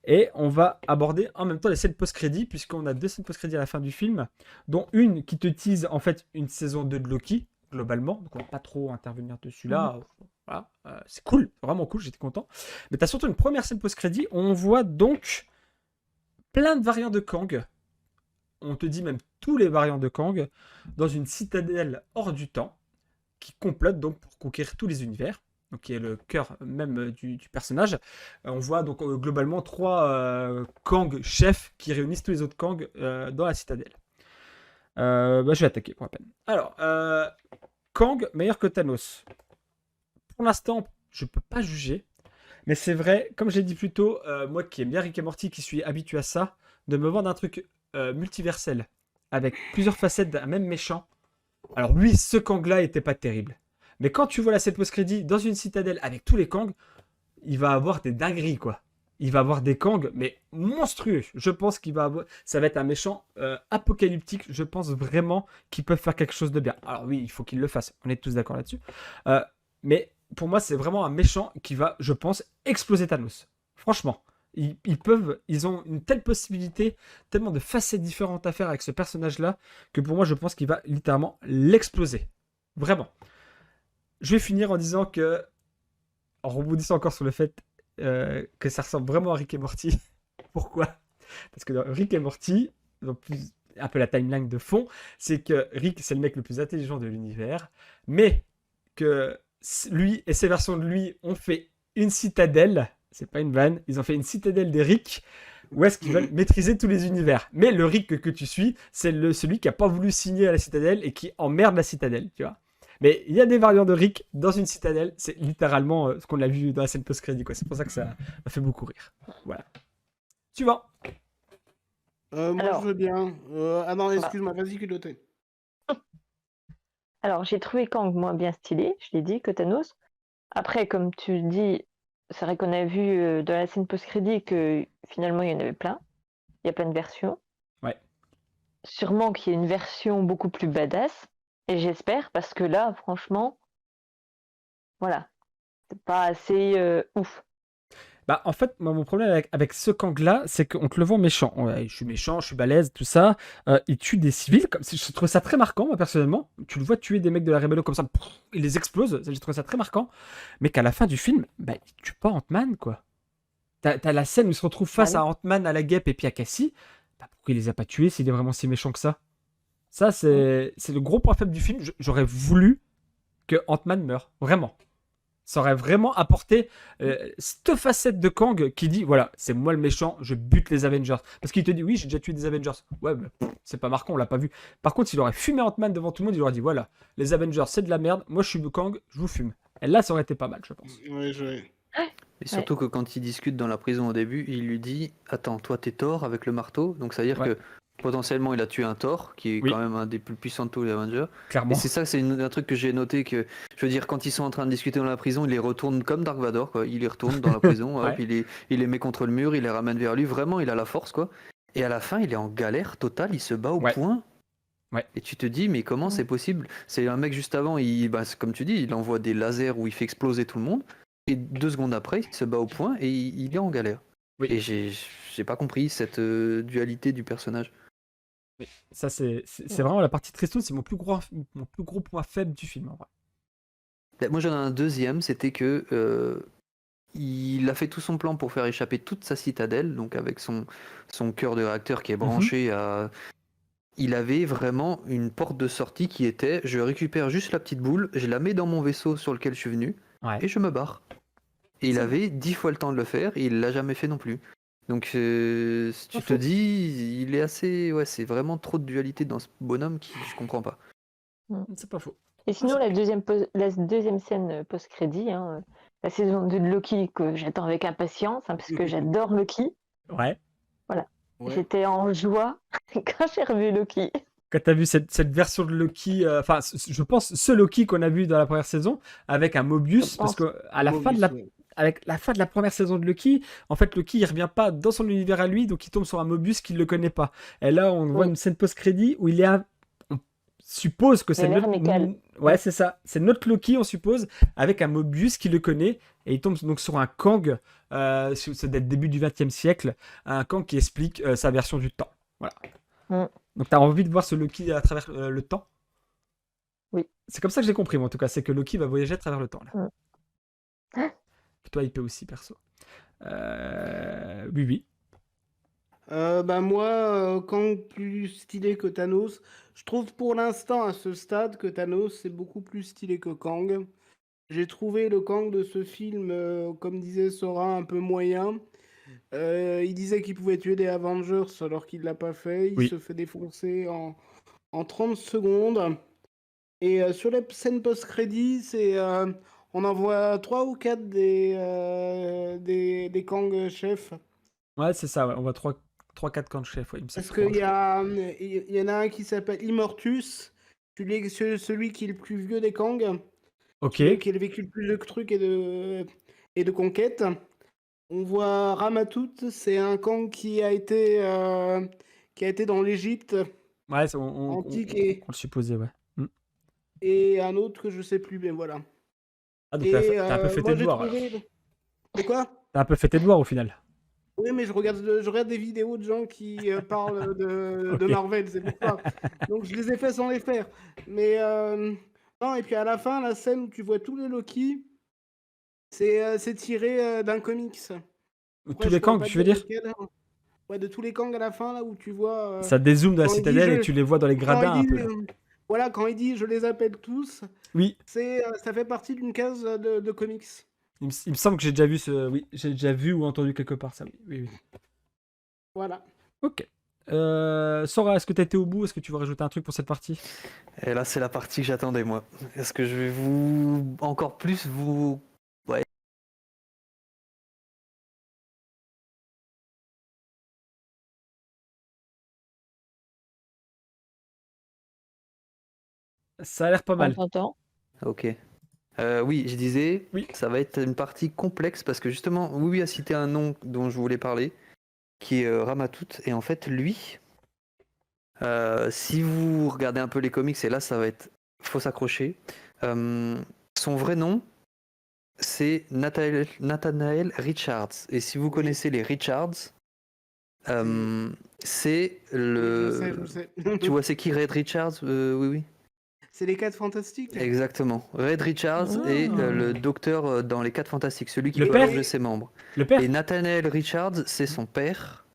Et on va aborder en même temps les scènes post-crédits, puisqu'on a 2 scènes post-crédits à la fin du film, dont une qui te tease en fait une saison 2 de Loki, globalement. Donc on va pas trop intervenir dessus là. Voilà, c'est cool, vraiment cool, j'étais content. Mais tu as surtout une première scène post-crédit où on voit donc plein de variants de Kang. On te dit même tous les variants de Kang dans une citadelle hors du temps qui complote donc pour conquérir tous les univers, donc qui est le cœur même du personnage. On voit donc globalement 3 Kang chefs qui réunissent tous les autres Kang dans la citadelle. Je vais attaquer pour la peine. Alors, Kang meilleur que Thanos. Pour l'instant, je peux pas juger, mais c'est vrai, comme je l'ai dit plus tôt, moi qui aime bien Rick et Morty, qui suis habitué à ça, de me vendre un truc multiversel avec plusieurs facettes d'un même méchant. Alors lui, ce Kang-là était pas terrible. Mais quand tu vois la scène post-crédit dans une citadelle avec tous les Kang, il va avoir des dingueries, quoi. Il va avoir des Kang, mais monstrueux. Je pense ça va être un méchant apocalyptique. Je pense vraiment qu'ils peuvent faire quelque chose de bien. Alors oui, il faut qu'ils le fassent. On est tous d'accord là-dessus. Mais pour moi, c'est vraiment un méchant qui va, je pense, exploser Thanos. Franchement. Ils ont une telle possibilité, tellement de facettes différentes à faire avec ce personnage-là, que pour moi, je pense qu'il va littéralement l'exploser. Vraiment. Je vais finir en disant que, en rebondissant encore sur le fait que ça ressemble vraiment à Rick et Morty. Pourquoi? Parce que dans Rick et Morty, un peu la timeline de fond, c'est que Rick, c'est le mec le plus intelligent de l'univers, mais que lui et ses versions de lui ont fait une citadelle. C'est pas une vanne, ils ont fait une citadelle des Rick où est-ce qu'ils veulent maîtriser tous les univers. Mais le Rick que tu suis, c'est celui qui a pas voulu signer à la citadelle et qui emmerde la citadelle, tu vois. Mais il y a des variants de Rick dans une citadelle, c'est littéralement ce qu'on a vu dans la scène post-crédit, quoi. C'est pour ça que ça m'a fait beaucoup rire. Voilà. Suivant. Moi, Alors. je veux bien. Ah non, excuse-moi, vas-y, culotté. Alors, j'ai trouvé Kang, moi, bien stylé, je l'ai dit, que Thanos. Après, comme tu dis, c'est vrai qu'on a vu dans la scène post-crédit que finalement, il y en avait plein. Il y a plein de versions. Ouais. Sûrement qu'il y a une version beaucoup plus badass. Et j'espère, parce que là, franchement, voilà, c'est pas assez ouf. Bah, en fait, moi, mon problème avec ce Kang-là, c'est qu'on te le vend méchant. Ouais, je suis méchant, je suis balèze, tout ça. Il tue des civils. Je trouve ça très marquant, moi, personnellement. Tu le vois tuer des mecs de la rébellion comme ça, il les explose. Je trouve ça très marquant. Mais qu'à la fin du film, bah, il tue pas Ant-Man, quoi. T'as la scène où il se retrouve face Ah à Ant-Man, à la guêpe et puis à Cassie. Bah, pourquoi il les a pas tués s'il est vraiment si méchant que ça? Ça, c'est le gros point faible du film. J'aurais voulu que Ant-Man meure. Vraiment. Ça aurait vraiment apporté cette facette de Kang qui dit voilà, c'est moi le méchant, je bute les Avengers. Parce qu'il te dit oui, j'ai déjà tué des Avengers. Ouais, mais c'est pas marquant, on l'a pas vu. Par contre, s'il aurait fumé Ant-Man devant tout le monde, il aurait dit voilà, les Avengers c'est de la merde, moi je suis Kang, je vous fume. Et là, ça aurait été pas mal, je pense. Ouais, je... Et surtout que quand ils discutent dans la prison au début, il lui dit attends, toi t'es Thor avec le marteau, donc ça veut dire Ouais. que potentiellement il a tué un Thor qui est Oui. quand même un des plus puissants de tous les Avengers. Clairement. Et c'est ça, c'est un truc que j'ai noté, que je veux dire, quand ils sont en train de discuter dans la prison, il les retourne comme Dark Vador, quoi. Il les retourne dans la prison, hop, Ouais. il les met contre le mur, il les ramène vers lui. Vraiment, il a la force, quoi. Et à la fin, il est en galère totale, il se bat au Ouais. point. Ouais. Et tu te dis, mais comment c'est possible? C'est un mec juste avant, c'est comme tu dis, il envoie des lasers où il fait exploser tout le monde. Et 2 secondes après, il se bat au point et il est en galère. Oui. Et j'ai pas compris cette dualité du personnage. Oui. Ça, c'est vraiment la partie triste, c'est mon plus gros point faible du film, en vrai. Moi j'en ai un deuxième, c'était que il a fait tout son plan pour faire échapper toute sa citadelle, donc avec son cœur de réacteur qui est branché à... Il avait vraiment une porte de sortie qui était, je récupère juste la petite boule, je la mets dans mon vaisseau sur lequel je suis venu, Ouais. et je me barre. Et il C'est avait 10 fois le temps de le faire, et il l'a jamais fait non plus. Donc tu Pas te faux. dis, il est assez... Ouais, c'est vraiment trop de dualité dans ce bonhomme qui je comprends pas. C'est pas faux. Et sinon, la deuxième scène post-crédit, hein, la saison 2 de Loki, que j'attends avec impatience, hein, parce que j'adore Loki. Ouais. Ouais. J'étais en joie quand j'ai revu Loki. Quand tu as vu cette version de Loki, enfin, je pense ce Loki qu'on a vu dans la première saison, avec un Mobius, Je parce pense. qu'à la fin de la, Ouais. avec la fin de la première saison de Loki, en fait, Loki, il revient pas dans son univers à lui, donc il tombe sur un Mobius qu'il ne le connaît pas. Et là, on voit Oui. une scène post-crédit où il est suppose que c'est l'air notre... amical. Ouais, c'est ça. C'est notre Loki, on suppose, avec un Mobius qui le connaît. Et il tombe donc sur un Kang, c'est dès le début du XXe siècle, un Kang qui explique sa version du temps. Voilà. Mm. Donc t'as envie de voir ce Loki à travers le temps? Oui. C'est comme ça que j'ai compris, moi, en tout cas. C'est que Loki va voyager à travers le temps, là. Mm. Et toi, il peut aussi, perso. Oui, oui. Moi, Kang plus stylé que Thanos. Je trouve pour l'instant, à ce stade, que Thanos c'est beaucoup plus stylé que Kang. J'ai trouvé le Kang de ce film, comme disait Sora, un peu moyen. Il disait qu'il pouvait tuer des Avengers alors qu'il l'a pas fait. Il Oui. se fait défoncer en 30 secondes. Et sur la scène post-crédit, on en voit 3 ou 4 des Kang chefs. Ouais, c'est ça, ouais. On voit 3-4 camps de chef, ouais, il me semble. Parce qu'il y en a un qui s'appelle Immortus, celui qui est le plus vieux des Kang, Ok. qui a vécu le plus de trucs et de conquêtes. On voit Ramatout, c'est un Kang qui a été dans l'Égypte Ouais, antique on le supposait, ouais. Mm. et un autre que je sais plus, mais voilà. Ah, donc Et t'as un peu fait moi tes j'ai devoirs, alors. trouvé. De quoi? T'as un peu fait tes devoirs, au final. Oui, mais je regarde des vidéos de gens qui parlent de Ok. Marvel, c'est pour ça. Donc je les ai fait sans les faire. Mais non, et puis à la fin, la scène où tu vois tous les Loki, c'est tiré d'un comics. Après, Tous je les pourrais Kang, pas tu veux dire dire? lequel. Ouais, de tous les Kang à la fin, là où tu vois. Ça dézoome de la Quand il dit citadelle et je, tu les vois dans les quand gradins, un il peu, dit, là. voilà, quand il dit je les appelle tous, Oui, ça fait partie d'une case de comics. il me semble que j'ai déjà vu ce... Oui, j'ai déjà vu ou entendu quelque part, ça, oui. Oui, oui. Voilà. Ok. Sora, est-ce que t'as été au bout? Est-ce que tu veux rajouter un truc pour cette partie? Et là, c'est la partie que j'attendais, moi. Est-ce que je vais vous encore plus vous... Ouais. Ça a l'air pas On mal. t'entend. Ok. Oui, je disais, Oui. ça va être une partie complexe parce que justement, oui a cité un nom dont je voulais parler, qui est Ramatout. Et en fait, lui, si vous regardez un peu les comics, et là, ça va être... Faut s'accrocher. Son vrai nom, c'est Nathanael Richards. Et si vous Oui. connaissez les Richards, c'est le... Je sais. Tu vois, c'est qui Red Richards? Oui, oui. C'est les 4 fantastiques. Exactement. Red Richards est Ah. le docteur dans les 4 Fantastiques, celui qui Le peut père changer ses membres. Le père? Et Nathanael Richards, c'est son père,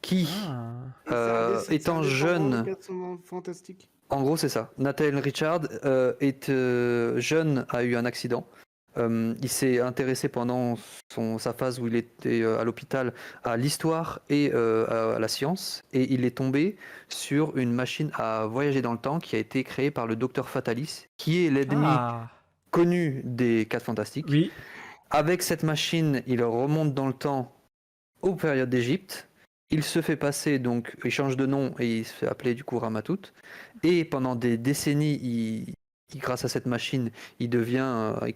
qui, Ah. Et c'est un des- c'est un étant descendant jeune, des 4 fantastiques. en gros c'est ça, Nathanael Richards est jeune, a eu un accident. Il s'est intéressé pendant sa phase où il était à l'hôpital à l'histoire et à la science, et il est tombé sur une machine à voyager dans le temps qui a été créée par le docteur Fatalis, qui est l'ennemi Ah. connu des 4 Fantastiques. Oui. Avec cette machine, il remonte dans le temps aux périodes d'Égypte. Il se fait passer, donc il change de nom et il se fait appeler du coup Ramatout. Et pendant des décennies, grâce à cette machine, il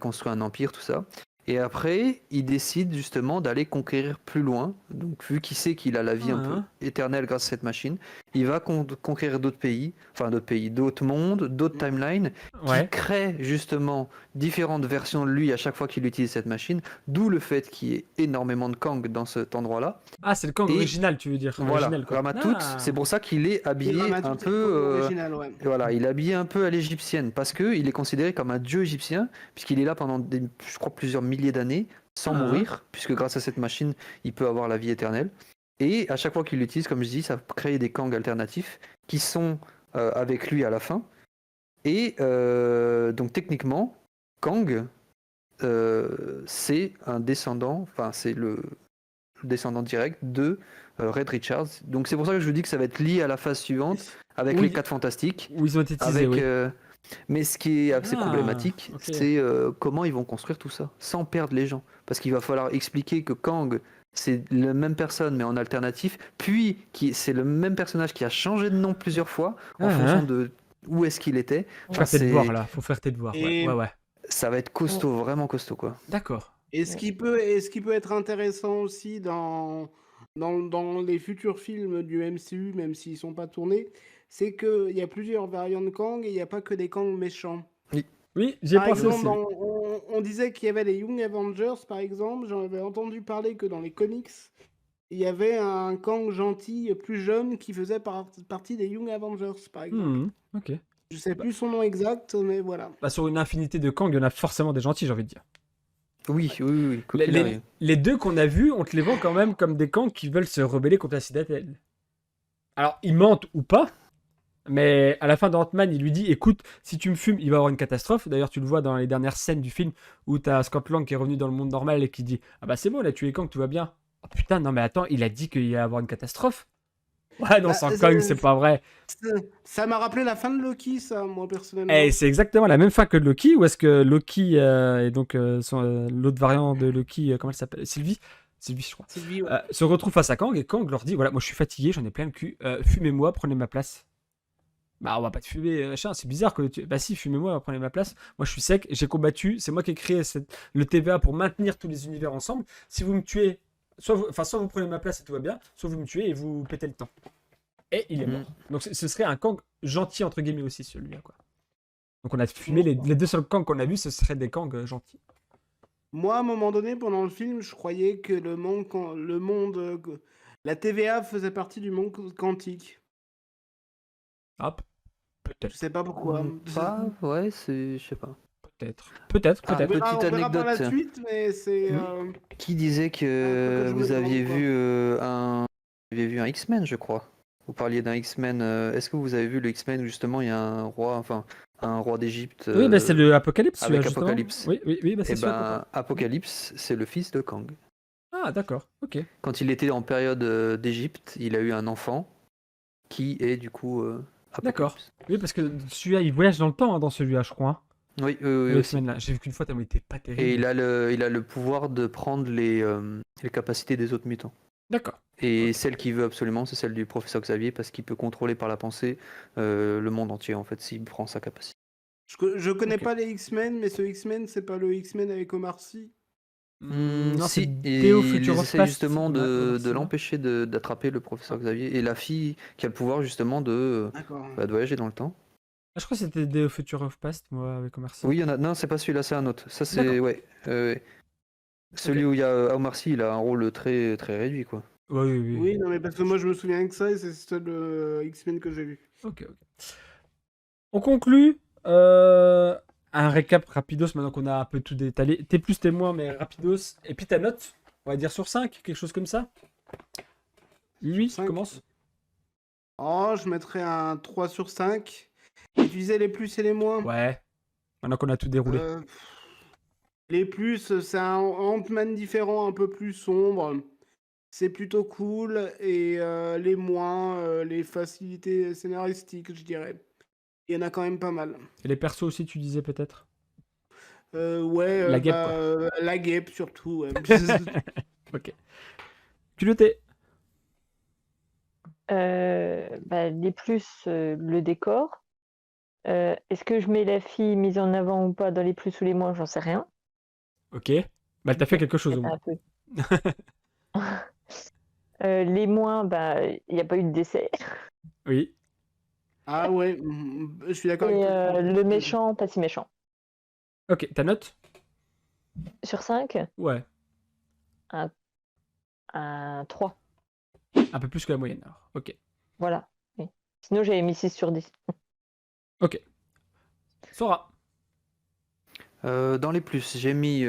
construit un empire, tout ça. Et après, il décide justement d'aller conquérir plus loin. Donc, vu qu'il sait qu'il a la vie un peu éternelle grâce à cette machine, il va conquérir d'autres mondes, d'autres timelines, qui Ouais. créent justement différentes versions de lui à chaque fois qu'il utilise cette machine. D'où le fait qu'il y ait énormément de Kang dans cet endroit-là. Ah, c'est le Kang Et original, tu veux dire. Voilà, Original, quoi. Ramatout, Ah. c'est pour ça qu'il est habillé Ramatout, un c'est le peu. original, ouais. Voilà, il est habillé un peu à l'égyptienne parce que il est considéré comme un dieu égyptien puisqu'il est là pendant je crois plusieurs milliers d'années sans mourir, puisque grâce à cette machine, il peut avoir la vie éternelle. Et à chaque fois qu'il l'utilise, comme je dis, ça crée des Kang alternatifs qui sont avec lui à la fin. Et donc techniquement, Kang, c'est un descendant, enfin c'est le descendant direct de Red Richards. Donc c'est pour ça que je vous dis que ça va être lié à la phase suivante avec Oui. les 4 Fantastiques. Où ils ont été teasés, oui. Mais ce qui est assez Ah, problématique, ok. c'est comment ils vont construire tout ça sans perdre les gens. Parce qu'il va falloir expliquer que Kang, c'est la même personne mais en alternatif, puis c'est le même personnage qui a changé de nom plusieurs fois en fonction de où est-ce qu'il était. Faut faire tes devoirs, là. Faut faire tes devoirs. Et- Ouais. Ça va être costaud, vraiment costaud quoi. D'accord. Et ce qui peut être intéressant aussi dans les futurs films du MCU, même s'ils sont pas tournés, c'est qu'il y a plusieurs variantes de Kang et il n'y a pas que des Kang méchants. Oui, j'y ai Par pensé exemple, aussi. on disait qu'il y avait les Young Avengers, par exemple. J'en avais entendu parler que dans les comics, il y avait un Kang gentil plus jeune qui faisait partie des Young Avengers, par exemple. Ok. Je sais Bah, plus son nom exact, mais voilà. bah, sur une infinité de Kang, il y en a forcément des gentils, j'ai envie de dire. Oui, quoi Les, qu'il les- arrive. les deux qu'on a vus, on te les vend quand même comme des Kang qui veulent se rebeller contre la Citadelle. Alors, ils mentent ou pas, mais à la fin d'Ant-Man, il lui dit écoute, si tu me fumes, il va y avoir une catastrophe. D'ailleurs, tu le vois dans les dernières scènes du film où t'as Scott Lang qui est revenu dans le monde normal et qui dit ah bah c'est bon, il a tué Kang, tout va bien. Oh putain, non mais attends, il a dit qu'il y allait avoir une catastrophe. Ouais, non, Bah, sans Kang, c'est pas vrai. ça m'a rappelé la fin de Loki, ça, moi, personnellement. Et c'est exactement la même fin que Loki, où est-ce que Loki et donc l'autre variant de Loki, comment elle s'appelle Sylvie, je crois, Sylvie, ouais. se retrouve face à Kang et Kang leur dit voilà, moi je suis fatigué, j'en ai plein le cul, fumez-moi, prenez ma place. Bah, on va pas te fumer, machin, c'est bizarre que tu. Bah, si, fumez-moi, prenez ma place. Moi, je suis sec, j'ai combattu, c'est moi qui ai créé le TVA pour maintenir tous les univers ensemble. Si vous me tuez, soit vous prenez ma place et tout va bien, soit vous me tuez et vous pétez le temps. Et il est Mm. mort. Donc, ce serait un Kang gentil, entre guillemets, aussi, celui-là, quoi. Donc, on a fumé les deux seuls Kang qu'on a vus, ce seraient des Kang gentils. Moi, à un moment donné, pendant le film, je croyais que la TVA faisait partie du monde quantique. Hop, Je peut-être, sais pas pourquoi. Pas, ouais, je sais pas. peut-être. Ah, On verra, petite on verra par la anecdote. suite, mais c'est. Qui disait un truc que je me vous aviez demande, vu un X-Men, je crois. Vous parliez d'un X-Men. Est-ce que vous avez vu le X-Men où justement il y a un roi d'Égypte Oui, bah, c'est le Apocalypse, celui-là, avec justement. Apocalypse. Oui, bah, c'est Et celui-là qu'on ben, parle. Apocalypse, c'est le fils de Kang. Ah, d'accord, ok. Quand il était en période d'Égypte, il a eu un enfant qui est du coup D'accord. Apocalypse. Oui, parce que celui-là, il voyage dans le temps, hein, dans celui-là, je crois. Hein. Oui, Le aussi. X-Men là, j'ai vu qu'une fois, tellement il était pas Et terrible. il a le pouvoir de prendre les capacités des autres mutants. D'accord. Et celle qu'il veut absolument, c'est celle du professeur Xavier, parce qu'il peut contrôler par la pensée le monde entier, en fait, s'il prend sa capacité. Je connais Ok. pas les X-Men, mais ce X-Men, c'est pas le X-Men avec Omar Sy. Non, c'est Si, Théo et Future ils of essaient Past. justement Ouais, Omar de Sy, ouais. l'empêcher d'attraper le professeur Xavier, et la fille qui a le pouvoir justement D'accord. de voyager dans le temps. Ah, je crois que c'était Théo Future of Past, moi, avec Omar Sy. Oui, il y en a. Non, c'est pas celui-là, c'est un autre. Ça, c'est. D'accord. Ouais. Celui où il y a Omar Sy, il a un rôle très, très réduit, quoi. Ouais, oui. Oui, non, mais parce que moi, je me souviens que ça, et c'est le seul X-Men que j'ai vu. Ok. On conclut. Un récap rapidos, maintenant qu'on a un peu tout détalé. T'es plus, t'es moins, mais rapidos. Et puis ta note, on va dire sur 5, quelque chose comme ça. Oui, Sur 5. commence. Oh, je mettrais un 3 sur 5. Et tu disais les plus et les moins. Ouais. Maintenant qu'on a tout déroulé. Les plus, c'est un Ant-Man différent, un peu plus sombre. C'est plutôt cool. Et les moins, les facilités scénaristiques, je dirais. Il y en a quand même pas mal. Et les persos aussi, tu disais peut-être. Ouais, La guêpe, quoi. la guêpe surtout. Ouais. Ok. Culotté. Les plus, le décor. Est-ce que je mets la fille mise en avant ou pas dans les plus ou les moins? J'en sais rien. Ok. Bah, t'as fait quelque chose au moins. Un peu. Les moins, il n'y a pas eu de décès. Oui. Ah ouais, je suis d'accord Et avec toi. le méchant, pas si méchant. Ok, ta note? Sur 5, Ouais. un 3. Un peu plus que la moyenne alors. Ok. Voilà. Oui. Sinon, j'avais mis 6 sur 10. Ok. Sora. Dans les plus, j'ai mis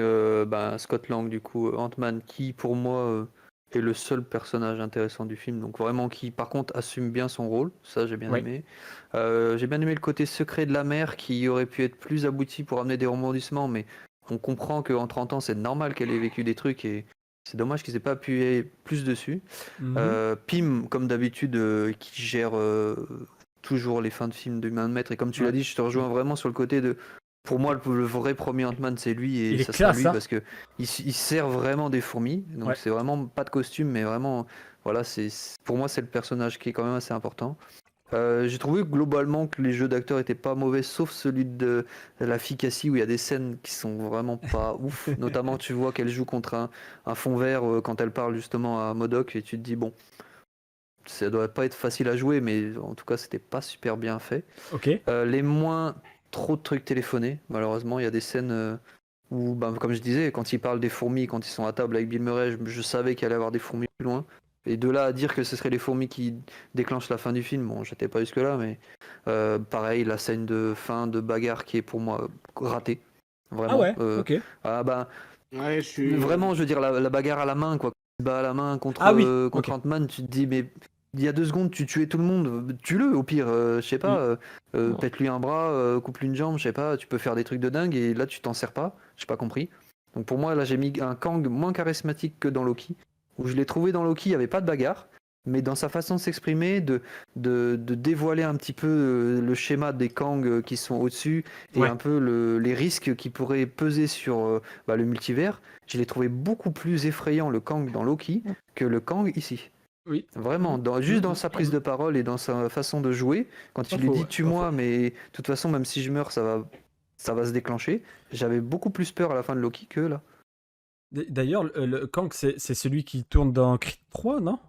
Scott Lang, du coup, Ant-Man, qui pour moi est le seul personnage intéressant du film. Donc vraiment qui, par contre, assume bien son rôle. Ça, j'ai bien Ouais. aimé. J'ai bien aimé le côté secret de la mer qui aurait pu être plus abouti pour amener des rebondissements, mais on comprend qu'en 30 ans, c'est normal qu'elle ait vécu des trucs et c'est dommage qu'ils aient pas appuyé plus dessus. Pym, comme d'habitude, qui gère toujours les fins de film de main de maître. Et comme tu l'as Ouais. dit, je te rejoins vraiment sur le côté de. Pour moi, le vrai premier Ant-Man, c'est lui et Il est ça sera classe, lui hein. parce que il sert vraiment des fourmis. Donc Ouais. c'est vraiment pas de costume, mais vraiment, voilà, pour moi, c'est le personnage qui est quand même assez important. J'ai trouvé globalement que les jeux d'acteurs étaient pas mauvais, sauf celui de la fille Cassie où il y a des scènes qui sont vraiment pas ouf. Notamment, tu vois qu'elle joue contre un fond vert quand elle parle justement à MODOK et tu te dis bon, ça doit pas être facile à jouer, mais en tout cas, c'était pas super bien fait. Ok. Les moins, trop de trucs téléphonés. Malheureusement, il y a des scènes où, ben, comme je disais, quand ils parlent des fourmis, quand ils sont à table avec Bill Murray, je savais qu'il allait y avoir des fourmis plus loin. Et de là à dire que ce seraient les fourmis qui déclenchent la fin du film, bon, j'étais pas jusque-là, mais pareil, la scène de fin de bagarre qui est pour moi ratée. Ah Vraiment. ouais, ok. Ah bah, Ouais, je suis. vraiment, je veux dire, la bagarre à la main, quoi. Tu te bats à la main contre, Ah oui, contre ok. Ant-Man, tu te dis, mais il y a 2 secondes, tu tuais tout le monde, tue-le au pire, je sais pas, pète-lui un bras, coupe-lui une jambe, je sais pas, tu peux faire des trucs de dingue et là tu t'en sers pas, j'ai pas compris. Donc pour moi, là j'ai mis un Kang moins charismatique que dans Loki, où je l'ai trouvé dans Loki, il n'y avait pas de bagarre, mais dans sa façon de s'exprimer, de dévoiler un petit peu le schéma des Kang qui sont au-dessus et Ouais. un peu les risques qui pourraient peser sur le multivers, je l'ai trouvé beaucoup plus effrayant le Kang dans Loki que le Kang ici. Oui. Vraiment, juste dans sa prise de parole et dans sa façon de jouer, quand Pas il lui faux, dit ouais, pas tue-moi, faux. mais de toute façon, même si je meurs, ça va se déclencher, j'avais beaucoup plus peur à la fin de Loki que là. D'ailleurs, le Kang, c'est celui qui tourne dans Creed 3, non?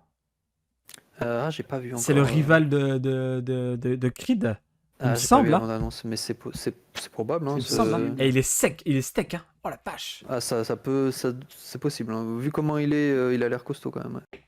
J'ai pas vu C'est le encore. rival de Creed, il me J'ai pas vu semble, la hein. bande-annonce, mais c'est probable. Hein, Il me semble, hein. possible. Et il est sec, il est steak, hein. Oh la vache. c'est possible. Hein. Vu comment il est, il a l'air costaud quand même. Ouais.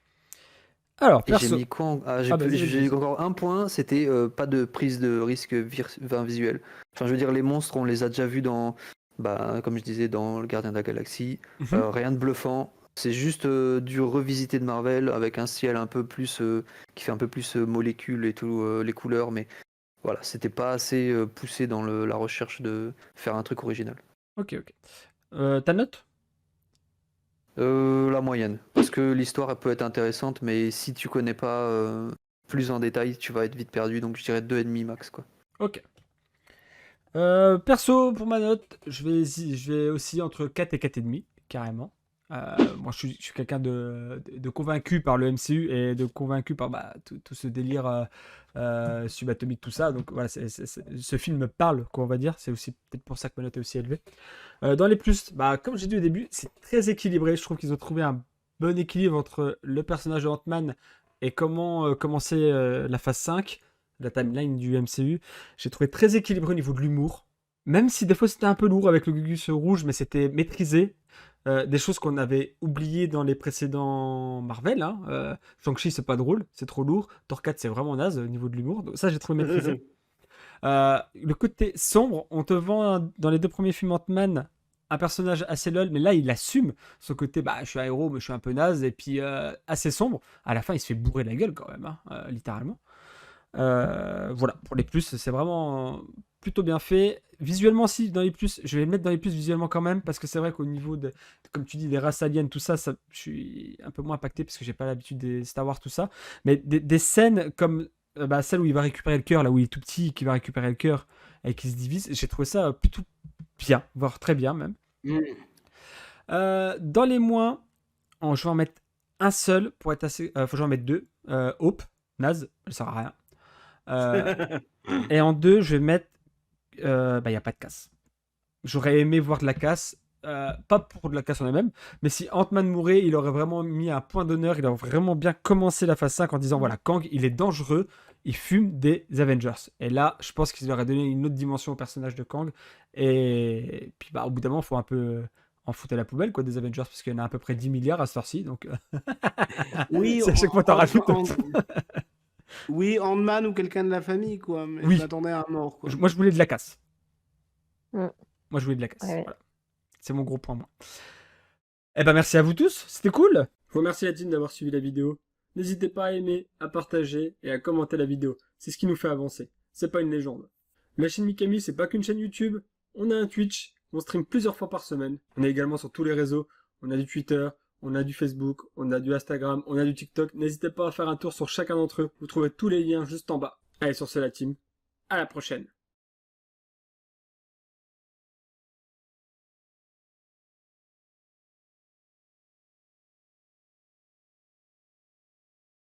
Alors, Et j'ai perso. mis quoi Ah, vas-y, j'ai vas-y. encore un point, c'était pas de prise de risque visuel. Enfin, je veux dire, les monstres, on les a déjà vus dans, bah, comme je disais, dans Le Gardien de la Galaxie. Mhm. Rien de bluffant. C'est juste du revisité de Marvel avec un ciel un peu plus qui fait un peu plus molécules et tout, les couleurs, mais voilà, c'était pas assez poussé dans la recherche de faire un truc original. Ok, ok. Ta note? La moyenne, parce que l'histoire elle peut être intéressante, mais si tu connais pas plus en détail, tu vas être vite perdu, donc je dirais 2,5 max quoi. Ok. Perso, pour ma note, je vais aussi entre 4 et 4,5, carrément. Moi, je suis quelqu'un de convaincu par le MCU et de convaincu par bah, tout ce délire subatomique, tout ça. Donc voilà, ce film me parle, quoi, on va dire. C'est aussi peut-être pour ça que ma note est aussi élevée. Dans les plus, bah, comme j'ai dit au début, c'est très équilibré. Je trouve qu'ils ont trouvé un bon équilibre entre le personnage de Ant-Man et comment commencer la phase 5, la timeline du MCU. J'ai trouvé très équilibré au niveau de l'humour. Même si des fois c'était un peu lourd avec le Gugus rouge, mais c'était maîtrisé. Des choses qu'on avait oubliées dans les précédents Marvel. Hein. Shang-Chi, c'est pas drôle, c'est trop lourd. Thor 4, c'est vraiment naze au niveau de l'humour. Donc ça, j'ai trouvé maîtrisé. Le côté sombre, on te vend dans les deux premiers films Ant-Man un personnage assez lol, mais là il assume son côté, bah je suis un héros, mais je suis un peu naze, et puis assez sombre. À la fin, il se fait bourrer la gueule quand même, hein, littéralement. Voilà, pour les plus, c'est vraiment plutôt bien fait. Visuellement, si, dans les plus, je vais le mettre dans les plus visuellement quand même, parce que c'est vrai qu'au niveau de, comme tu dis, des races aliens, tout ça, je suis un peu moins impacté, parce que j'ai pas l'habitude des Star Wars, tout ça. Mais des scènes comme bah, celle où il va récupérer le cœur, là où il est tout petit, qui va récupérer le cœur et qui se divise, j'ai trouvé ça plutôt bien, voire très bien même. Mm. Dans les moins, je vais en mettre un seul pour être assez. Faut que j'en mette deux. Hope, naze, elle sert à rien. Et en deux, je vais mettre. Bah, il n'y a pas de casse. J'aurais aimé voir de la casse. Pas pour de la casse en elle-même, mais si Ant-Man mourait, il aurait vraiment mis un point d'honneur. Il aurait vraiment bien commencé la phase 5 en disant voilà, Kang, il est dangereux. Il fume des Avengers. Et là, je pense qu'il aurait donné une autre dimension au personnage de Kang. Et puis, bah, au bout d'un moment, il faut un peu en foutre à la poubelle, quoi, des Avengers, parce qu'il y en a à peu près 10 milliards à ce heure-ci. Donc, Oui, c'est à chaque fois, t'en rajoutes. oui, Ant-Man ou quelqu'un de la famille, quoi. Mais Oui. je m'attendais à un mort, quoi. Moi, je voulais de la casse. Mm. Moi, je voulais de la casse. Ouais. Voilà. C'est mon gros point, moi. Eh ben, merci à vous tous. C'était cool. Je vous remercie la team d'avoir suivi la vidéo. N'hésitez pas à aimer, à partager et à commenter la vidéo. C'est ce qui nous fait avancer. C'est pas une légende. La chaîne Mikami, c'est pas qu'une chaîne YouTube. On a un Twitch. On stream plusieurs fois par semaine. On est également sur tous les réseaux. On a du Twitter, on a du Facebook, on a du Instagram, on a du TikTok. N'hésitez pas à faire un tour sur chacun d'entre eux. Vous trouvez tous les liens juste en bas. Allez, sur ce, la team. À la prochaine.